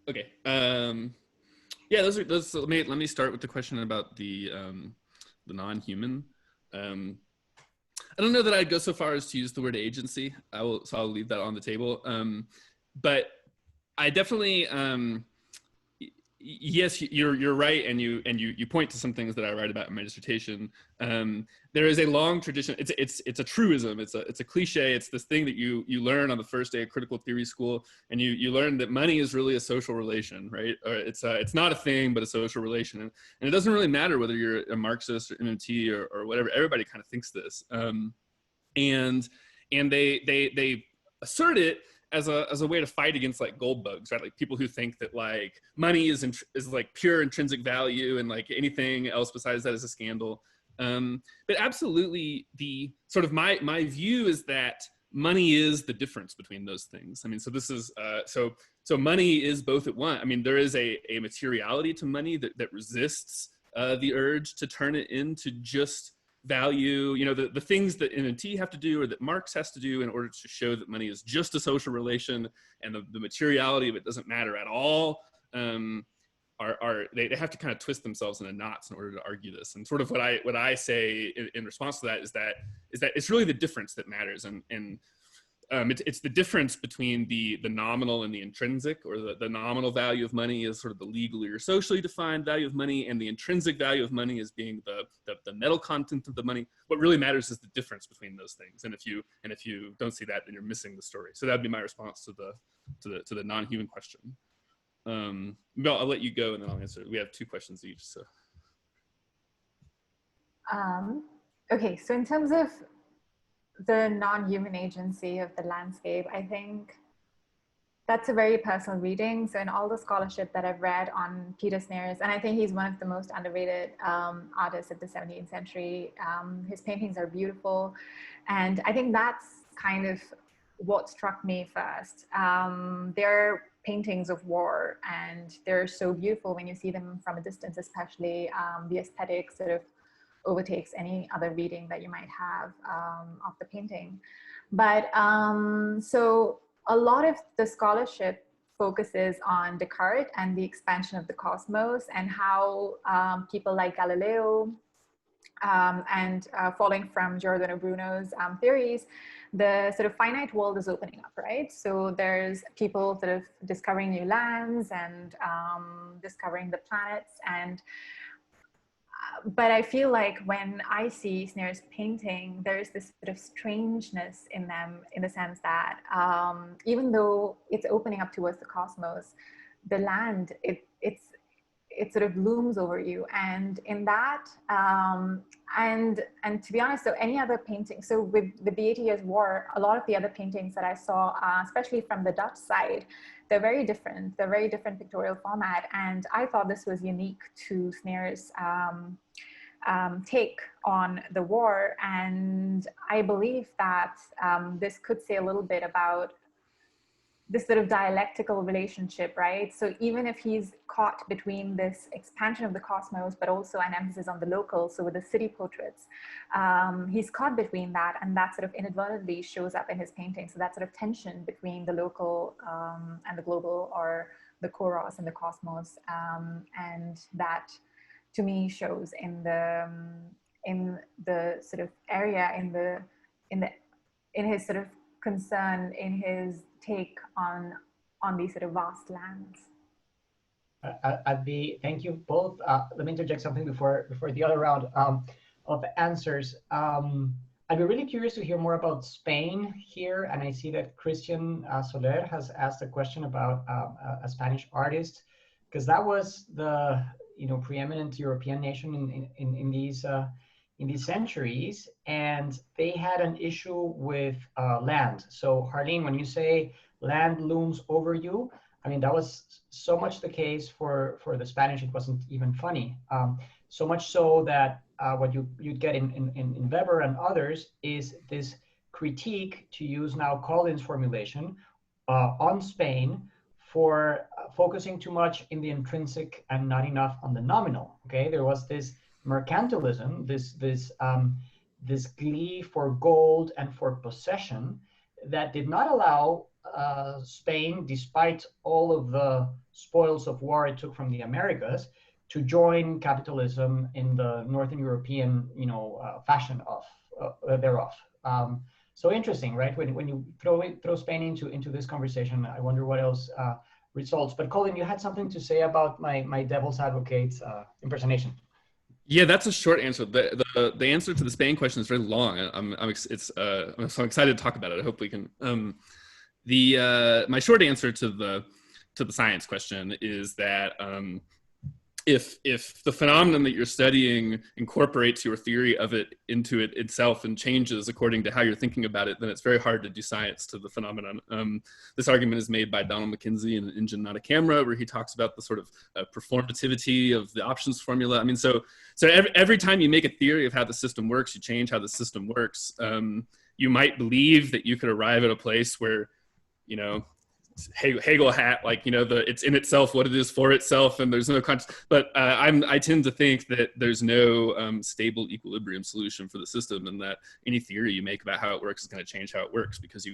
Speaker 3: Okay. Yeah, those. Let me start with the question about the non-human. I don't know that I'd go so far as to use the word agency. So I'll leave that on the table. But I definitely, yes, you're right, and you point to some things that I write about in my dissertation. There is a long tradition. It's a truism. It's a cliche. It's this thing that you learn on the first day of critical theory school, and you learn that money is really a social relation, right? Or it's not a thing, but a social relation, and it doesn't really matter whether you're a Marxist or MMT or whatever. Everybody kind of thinks this, and they assert it as a way to fight against like gold bugs, right? Like people who think that like money is like pure intrinsic value, and like anything else besides that is a scandal. But absolutely, the sort of my view is that money is the difference between those things. I mean, so this is so money is both at one. I mean, there is a materiality to money that resists the urge to turn it into just value, the things that MMT have to do or that Marx has to do in order to show that money is just a social relation and the materiality of it doesn't matter at all. They have to kind of twist themselves into knots in order to argue this. And sort of what I say in response to that is that it's really the difference that matters. And it's the difference between the nominal and the intrinsic, or the nominal value of money is sort of the legally or socially defined value of money, and the intrinsic value of money is being the metal content of the money. What really matters is the difference between those things. And if you don't see that, then you're missing the story. So that'd be my response to the non-human question. Mel, I'll let you go and then I'll answer. We have 2 questions each. So.
Speaker 4: Okay, so in terms of the non-human agency of the landscape, I think that's a very personal reading. So in all the scholarship that I've read on Peter Snayers, and I think he's one of the most underrated artists of the 17th century, his paintings are beautiful. And I think that's kind of what struck me first. They're paintings of war, and they're so beautiful when you see them from a distance, especially the aesthetic sort of overtakes any other reading that you might have of the painting. But so a lot of the scholarship focuses on Descartes and the expansion of the cosmos, and how people like Galileo and following from Giordano Bruno's theories, the sort of finite world is opening up, right? So there's people sort of discovering new lands and discovering the planets. And but I feel like when I see Snayers' painting, there's this sort of strangeness in them, in the sense that even though it's opening up towards the cosmos, the land, it sort of looms over you. And in that, and to be honest, so any other painting, so with the 80 Years' War, a lot of the other paintings that I saw, especially from the Dutch side, they're very different. They're very different pictorial format. And I thought this was unique to Snayers' take on the war. And I believe that this could say a little bit about this sort of dialectical relationship, right? So even if he's caught between this expansion of the cosmos, but also an emphasis on the local, so with the city portraits, he's caught between that, and that sort of inadvertently shows up in his painting. So that sort of tension between the local and the global, or the kouros and the cosmos, and that to me shows in the sort of area, in his sort of concern, in his take on these sort of vast lands.
Speaker 1: Thank you both. Let me interject something before the other round of answers. I'd be really curious to hear more about Spain here, and I see that Christian Soler has asked a question about a Spanish artist, because that was the preeminent European nation in these centuries, and they had an issue with land. So Harleen, when you say land looms over you, I mean, that was so much the case for the Spanish, it wasn't even funny. So much so that what you'd get in Weber and others is this critique, to use now Colin's formulation, on Spain for focusing too much in the intrinsic and not enough on the nominal. Okay, there was this mercantilism, this glee for gold and for possession that did not allow Spain, despite all of the spoils of war it took from the Americas, to join capitalism in the Northern European, fashion thereof. So interesting, right? When you throw Spain into this conversation, I wonder what else results. But Colin, you had something to say about my devil's advocate impersonation.
Speaker 3: Yeah, that's a short answer. The answer to the Spain question is very long. I'm so excited to talk about it. I hope we can. My short answer to the science question is that if the phenomenon that you're studying incorporates your theory of it into it itself and changes according to how you're thinking about it, then it's very hard to do science to the phenomenon. This argument is made by Donald McKenzie in An Engine, Not a Camera, where he talks about the sort of performativity of the options formula. I mean, so every time you make a theory of how the system works, you change how the system works. You might believe that you could arrive at a place where, Hegel hat, it's in itself what it is for itself, and there's no but I tend to think that there's no stable equilibrium solution for the system, and that any theory you make about how it works is going to change how it works, because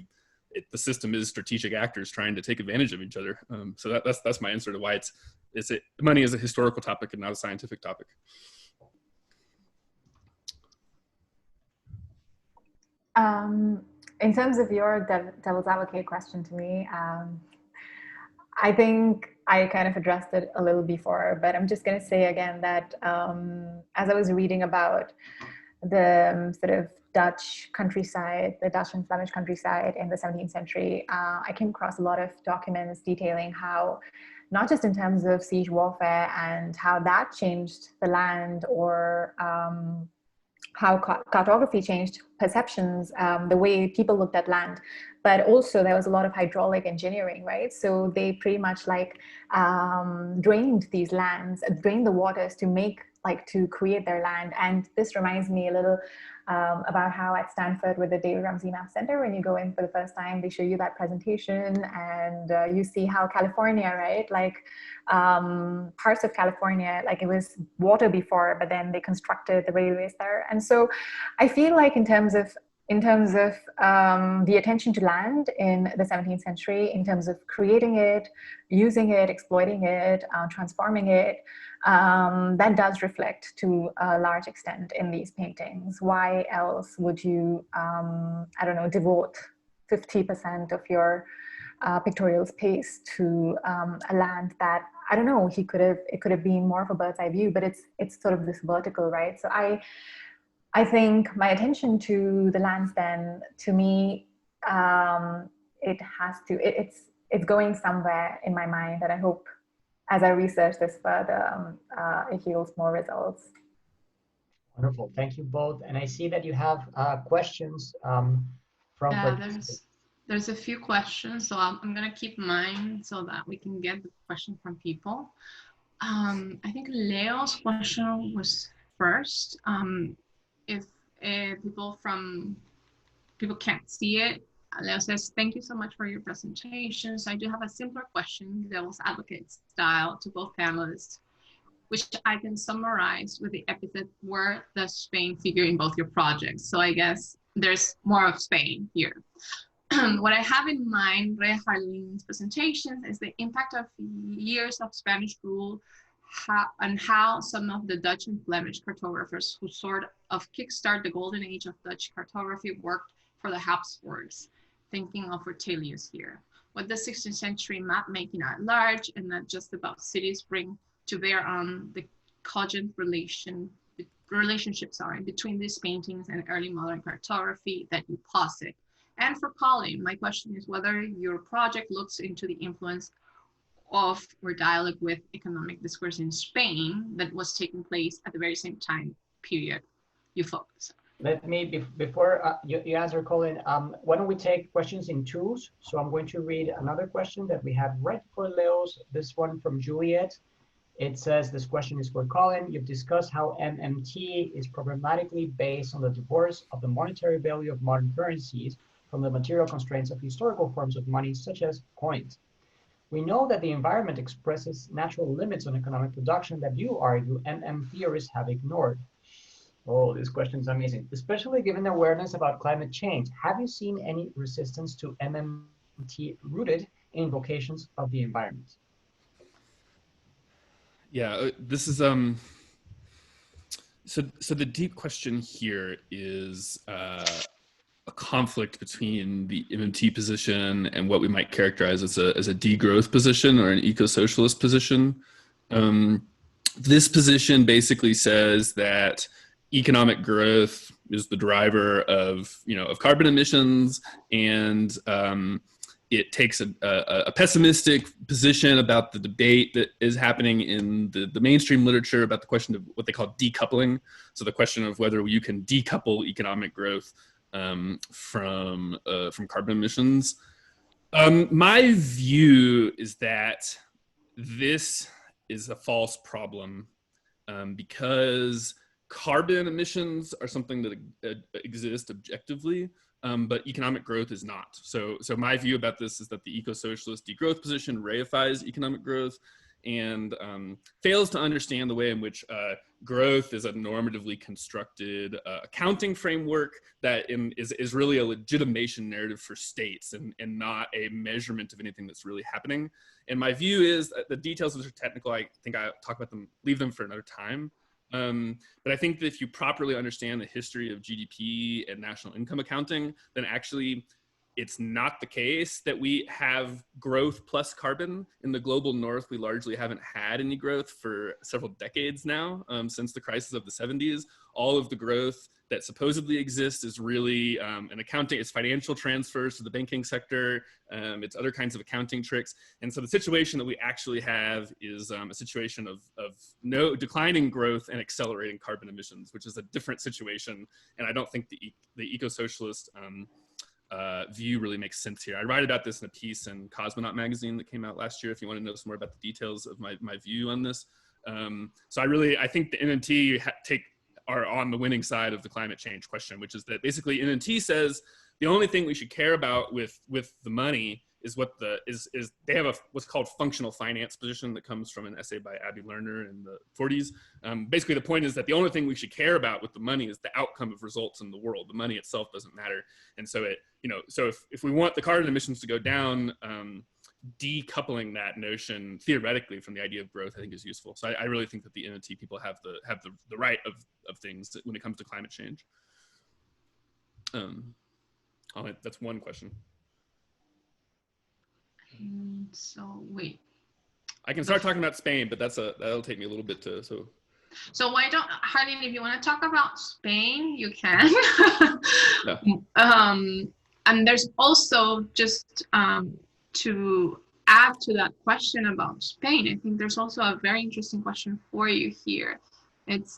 Speaker 3: the system is strategic actors trying to take advantage of each other. So that's my answer to why money is a historical topic and not a scientific topic.
Speaker 4: In terms of your devil's advocate question to me, I think I kind of addressed it a little before, but I'm just going to say again that as I was reading about the sort of Dutch countryside, the Dutch and Flemish countryside in the 17th century, I came across a lot of documents detailing how, not just in terms of siege warfare and how that changed the land, or how cartography changed perceptions, the way people looked at land, but also there was a lot of hydraulic engineering, right? So they pretty much like drained these lands, drained the waters to create their land. And this reminds me a little about how at Stanford with the David Ramsey Map Center, when you go in for the first time, they show you that presentation, and you see how California, right? Like parts of California, like it was water before, but then they constructed the railways there. And so I feel like in terms of the attention to land in the 17th century, in terms of creating it, using it, exploiting it, transforming it, that does reflect to a large extent in these paintings. Why else would you, I don't know, devote 50% of your pictorial space to a land that, I don't know, it could have been more of a bird's eye view, but it's sort of this vertical, right? So I think my attention to the lands, then, to me, it's going somewhere in my mind, and I hope as I research this further, it yields more results.
Speaker 1: Wonderful, thank you both. And I see that you have questions from participants.
Speaker 2: There's a few questions, so I'm gonna keep mine so that we can get the question from people. I think Leo's question was first. If people can't see it, Leo says, thank you so much for your presentations. I do have a simpler question, devil's advocate style, to both panelists, which I can summarize with the epithet, where does Spain figure in both your projects? So I guess there's more of Spain here. What I have in mind, Harleen's presentations, is the impact of years of Spanish rule, and how some of the Dutch and Flemish cartographers who sort of kickstart the golden age of Dutch cartography worked for the Habsburgs, thinking of Vertelius here. What the 16th century map making at large, and not just about cities, bring to bear on the cogent relationship between these paintings and early modern cartography that you posit. And for Colin, my question is whether your project looks into the influence of or dialogue with economic discourse in Spain that was taking place at the very same time period you focus on.
Speaker 1: Let me, before you answer, Colin, why don't we take questions in twos? So I'm going to read another question that we have right for Leo's, this one from Juliet. It says, this question is for Colin. You've discussed how MMT is problematically based on the divorce of the monetary value of modern currencies from the material constraints of historical forms of money, such as coins. We know that the environment expresses natural limits on economic production that you argue MM theorists have ignored. Oh, this question is amazing, especially given the awareness about climate change. Have you seen any resistance to MMT rooted in invocations of the environment?
Speaker 3: Yeah, this is so the deep question here is a conflict between the MMT position and what we might characterize as a degrowth position or an eco-socialist position. This position basically says that economic growth is the driver of carbon emissions, and it takes a pessimistic position about the debate that is happening in the mainstream literature about the question of what they call decoupling. So the question of whether you can decouple economic growth from carbon emissions. My view is that this is a false problem because carbon emissions are something that exist objectively, but economic growth is not. So my view about this is that the eco-socialist degrowth position reifies economic growth and fails to understand the way in which growth is a normatively constructed accounting framework that is really a legitimation narrative for states and not a measurement of anything that's really happening. And my view is that the details of this are technical. I think I talk about them, leave them for another time. But I think that if you properly understand the history of GDP and national income accounting, then actually it's not the case that we have growth plus carbon. In the global north, we largely haven't had any growth for several decades now, since the crisis of the 70s. All of the growth that supposedly exists is really an accounting, it's financial transfers to the banking sector, it's other kinds of accounting tricks. And so the situation that we actually have is a situation of no declining growth and accelerating carbon emissions, which is a different situation. And I don't think the eco-socialist view really makes sense here. I write about this in a piece in Cosmonaut magazine that came out last year, if you want to know some more about the details of my view on this. So I think the NNT are on the winning side of the climate change question, which is that basically NNT says the only thing we should care about with the money is what they have what's called functional finance position that comes from an essay by Abby Lerner in the 40s. Basically, the point is that the only thing we should care about with the money is the outcome of results in the world. The money itself doesn't matter. And so so if we want the carbon emissions to go down, decoupling that notion theoretically from the idea of growth, I think is useful. So I really think that the NNT people have the right of things when it comes to climate change. That's one question.
Speaker 2: So wait.
Speaker 3: I can start talking about Spain, but that'll take me a little bit to so.
Speaker 2: So why don't, Harleen, if you want to talk about Spain, you can.
Speaker 3: Yeah.
Speaker 2: And there's also just to add to that question about Spain, I think there's also a very interesting question for you here. It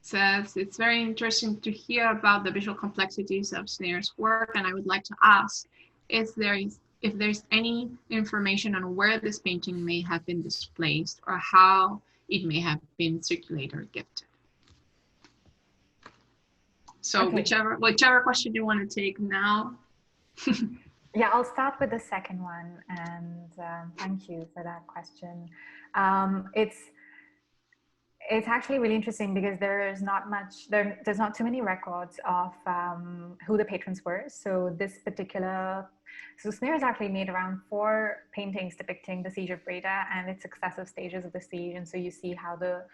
Speaker 2: says it's very interesting to hear about the visual complexities of Snayers' work, and I would like to ask if there's any information on where this painting may have been displaced or how it may have been circulated or gifted. So okay. whichever question you want to take now.
Speaker 4: Yeah, I'll start with the second one, and thank you for that question. It's actually really interesting because there's not too many records of who the patrons were. So Snayers actually made around 4 paintings depicting the Siege of Breda and its successive stages of the siege. And so you see how the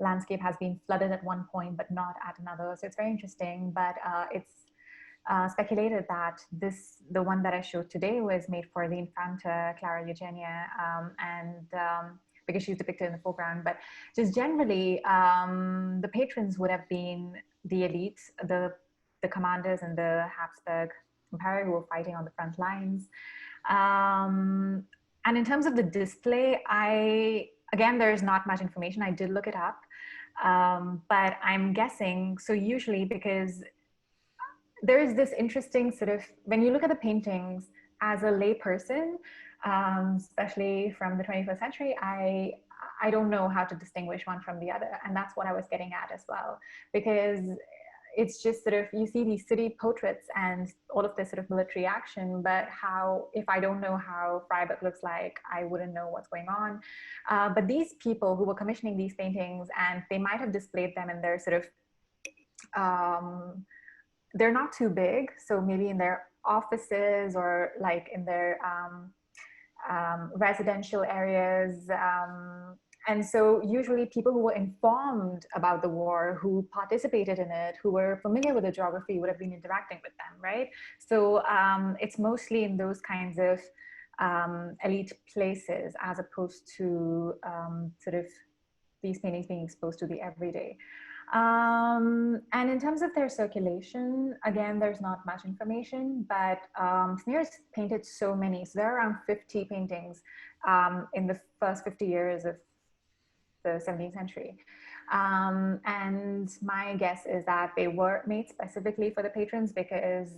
Speaker 4: landscape has been flooded at one point, but not at another. So it's very interesting, but it's speculated that the one that I showed today was made for the Infanta Clara Eugenia, because she's depicted in the foreground. But just generally, the patrons would have been the elites, the commanders and the Habsburg Empire who were fighting on the front lines. And in terms of the display, again, there's not much information. I did look it up, but I'm guessing, so usually because there is this interesting sort of, when you look at the paintings as a lay person, especially from the 21st century, I don't know how to distinguish one from the other. And that's what I was getting at as well, because it's just sort of, you see these city portraits and all of this sort of military action, but if I don't know how Freiburg looks like, I wouldn't know what's going on. But these people who were commissioning these paintings, and they might have displayed them in their sort of, they're not too big. So maybe in their offices or like in their residential areas. And so usually people who were informed about the war, who participated in it, who were familiar with the geography would have been interacting with them, right? So it's mostly in those kinds of elite places as opposed to sort of these paintings being exposed to the everyday. And in terms of their circulation, again, there's not much information, but Snayers painted so many. So there are around 50 paintings in the first 50 years of the 17th century. And my guess is that they were made specifically for the patrons because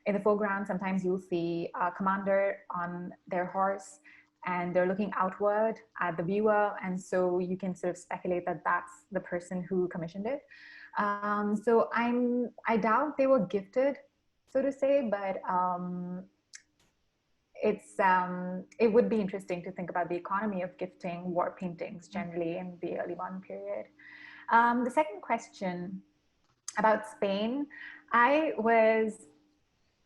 Speaker 4: in the foreground, sometimes you'll see a commander on their horse and they're looking outward at the viewer. And so you can sort of speculate that that's the person who commissioned it. So I doubt they were gifted, so to say, but it would be interesting to think about the economy of gifting war paintings generally in the early modern period. The second question about Spain, I was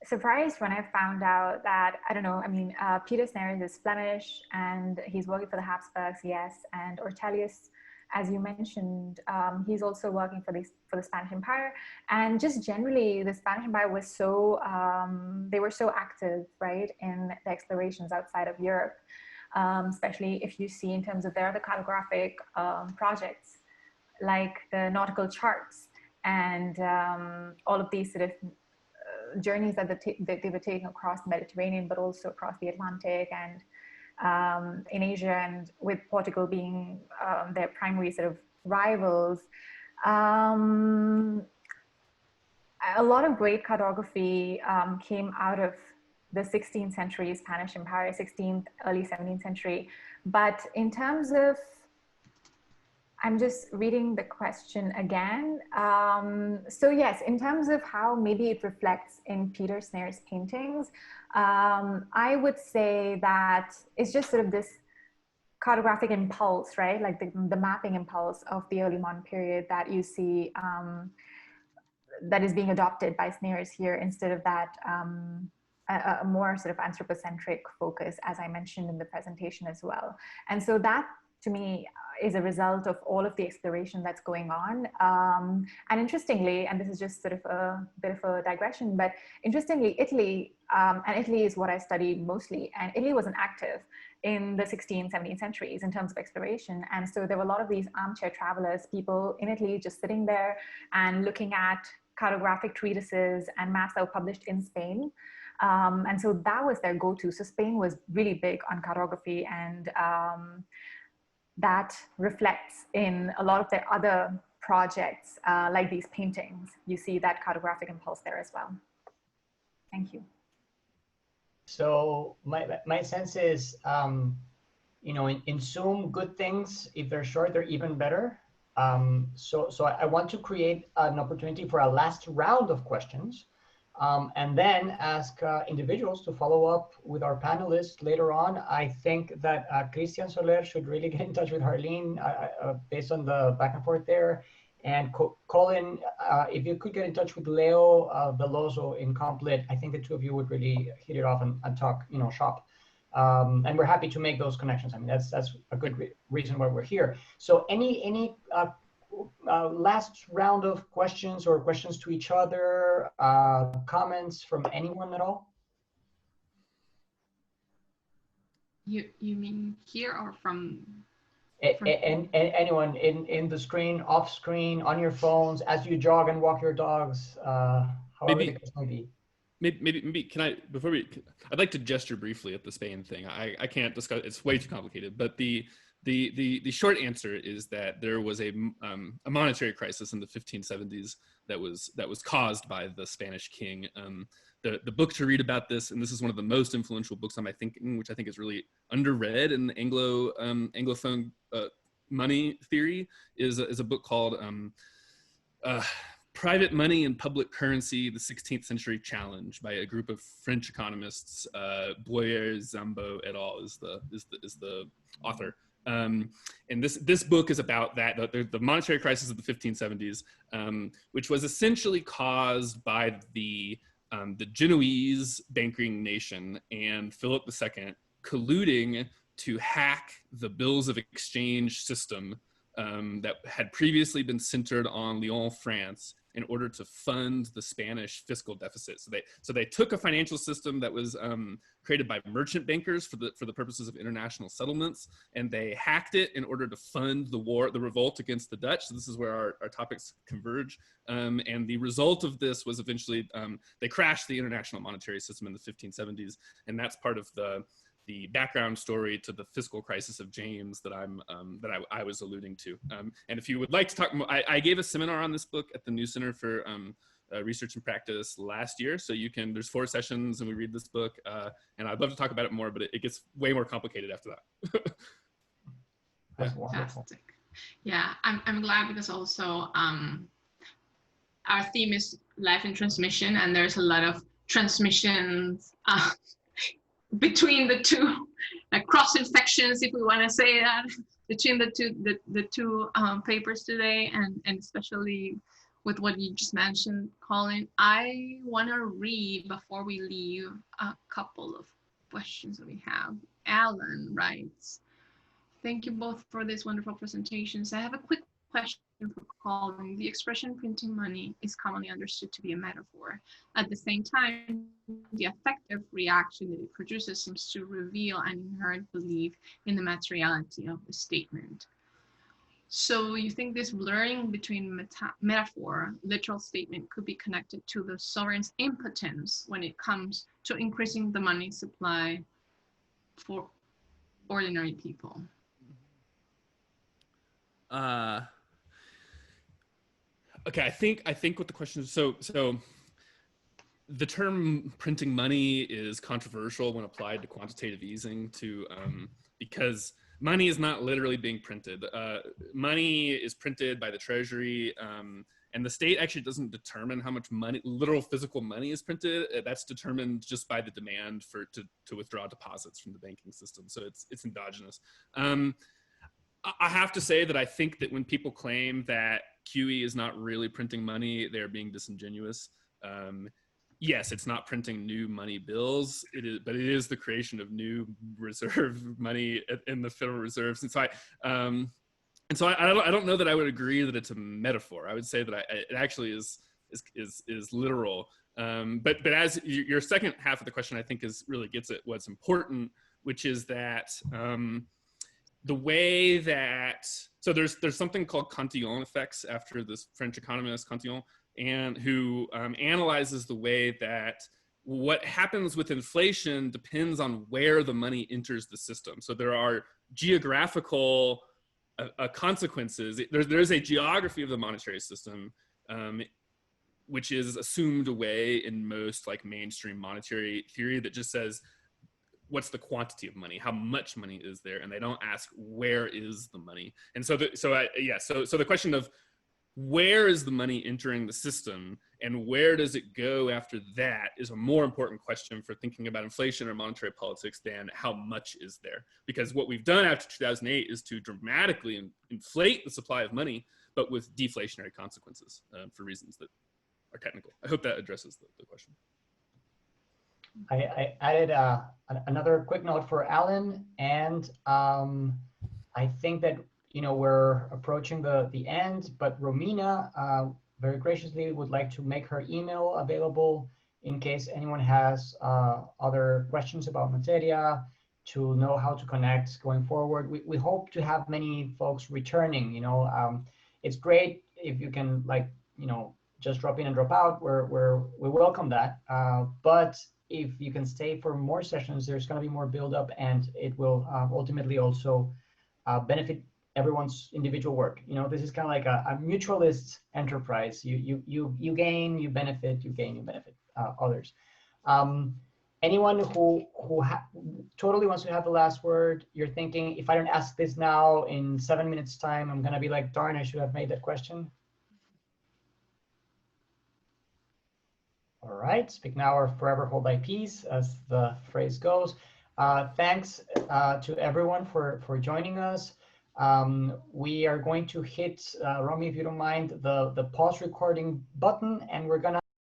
Speaker 4: surprised when I found out that, I don't know, I mean, Peter Snayers is Flemish and he's working for the Habsburgs, yes, and Ortelius as you mentioned, he's also working for the Spanish Empire, and just generally the Spanish Empire was so, they were so active, right, in the explorations outside of Europe, especially if you see in terms of their other cartographic projects, like the nautical charts and all of these sort of journeys that they were taking across the Mediterranean, but also across the Atlantic and in Asia, and with Portugal being their primary sort of rivals. A lot of great cartography came out of the 16th century Spanish Empire, 16th, early 17th century. But in terms of, I'm just reading the question again. So yes, in terms of how maybe it reflects in Peter Snayers' paintings, I would say that it's just sort of this cartographic impulse, right? Like the mapping impulse of the early modern period that you see that is being adopted by Snayers here, instead of that a more sort of anthropocentric focus, as I mentioned in the presentation as well. And so that, to me, is a result of all of the exploration that's going on. And interestingly, and this is just sort of a bit of a digression, but interestingly, Italy, and Italy is what I study mostly, and Italy wasn't active in the 16th, 17th centuries in terms of exploration. And so there were a lot of these armchair travelers, people in Italy just sitting there and looking at cartographic treatises and maps that were published in Spain. And so that was their go-to. So Spain was really big on cartography, and that reflects in a lot of their other projects, like these paintings. You see that cartographic impulse there as well. Thank you.
Speaker 1: So my sense is, you know, in Zoom, good things, if they're short, they're even better. So I want to create an opportunity for a last round of questions, and then ask individuals to follow up with our panelists later on. I think that Christian Soler should really get in touch with Harleen based on the back and forth there. And Colin, if you could get in touch with Leo Veloso in Complit, I think the two of you would really hit it off and talk, you know, shop. And we're happy to make those connections. I mean, that's a good reason why we're here. So any last round of questions or questions to each other, comments from anyone at all?
Speaker 2: You mean here or from?
Speaker 1: And anyone in the screen, off screen, on your phones, as you jog and walk your dogs, however the case may be.
Speaker 3: Maybe can I, before we, I'd like to gesture briefly at the Spain thing. I can't discuss, it's way too complicated, but the short answer is that there was a monetary crisis in the 1570s that was caused by the Spanish king. The book to read about this, and this is one of the most influential books on my thinking, which I think is really underread in the Anglophone money theory, is a book called Private Money and Public Currency, the 16th Century Challenge, by a group of French economists. Boyer Zambo et al. is the author. And this book is about that, the monetary crisis of the 1570s, which was essentially caused by the Genoese banking nation and Philip II colluding to hack the bills of exchange system that had previously been centered on Lyon, France, in order to fund the Spanish fiscal deficit. So they took a financial system that was created by merchant bankers for the purposes of international settlements, and they hacked it in order to fund the revolt against the Dutch. So this is where our topics converge. And the result of this was eventually they crashed the international monetary system in the 1570s, and that's part of the background story to the fiscal crisis of James that I was alluding to. And if you would like to talk more, I gave a seminar on this book at the New Center for Research and Practice last year. So there's 4 sessions and we read this book, and I'd love to talk about it more, but it gets way more complicated after that.
Speaker 2: Fantastic. Yeah, I'm glad, because also our theme is life and transmission, and there's a lot of transmissions between the two, cross infections, if we want to say that, between the two papers today, and especially with what you just mentioned, Colin. I want to read, before we leave, a couple of questions that we have. Alan writes, Thank you both for these wonderful presentations. I have a quick question for Colin. The expression printing money is commonly understood to be a metaphor. At the same time, the affective reaction that it produces seems to reveal an inherent belief in the materiality of the statement. So you think this blurring between metaphor, literal statement could be connected to the sovereign's impotence when it comes to increasing the money supply for ordinary people?
Speaker 3: Okay, I think what the question is, so the term printing money is controversial when applied to quantitative easing because money is not literally being printed. Money is printed by the Treasury, and the state actually doesn't determine how much money, literal physical money, is printed. That's determined just by the demand to withdraw deposits from the banking system. So it's endogenous. I have to say that I think that when people claim that QE is not really printing money, they're being disingenuous. Yes, it's not printing new money bills, but it is the creation of new reserve money in the Federal Reserve. And so I don't know that I would agree that it's a metaphor. I would say that it actually is literal. But as your second half of the question, I think really gets at what's important, which is that the way that, so there's something called Cantillon effects after this French economist Cantillon, and who analyzes the way that what happens with inflation depends on where the money enters the system. So there are geographical consequences. There's a geography of the monetary system, which is assumed away in most like mainstream monetary theory that just says, what's the quantity of money? How much money is there? And they don't ask, where is the money? And so the question of where is the money entering the system and where does it go after that is a more important question for thinking about inflation or monetary politics than how much is there. Because what we've done after 2008 is to dramatically inflate the supply of money, but with deflationary consequences for reasons that are technical. I hope that addresses the question.
Speaker 1: I added another quick note for Alan, and I think that we're approaching the end, but Romina very graciously would like to make her email available in case anyone has other questions about materia, to know how to connect going forward. We hope to have many folks returning. It's great if you can just drop in and drop out. We welcome that, but if you can stay for more sessions, there's going to be more build-up, and it will ultimately also benefit everyone's individual work. This is kind of like a mutualist enterprise. You gain, you benefit, you gain, you benefit others. Anyone who totally wants to have the last word, you're thinking, if I don't ask this now, in 7 minutes time, I'm going to be like, darn, I should have made that question. All right, speak now or forever hold thy peace, as the phrase goes. Thanks to everyone for joining us. We are going to hit, Romy, if you don't mind, the pause recording button, and we're gonna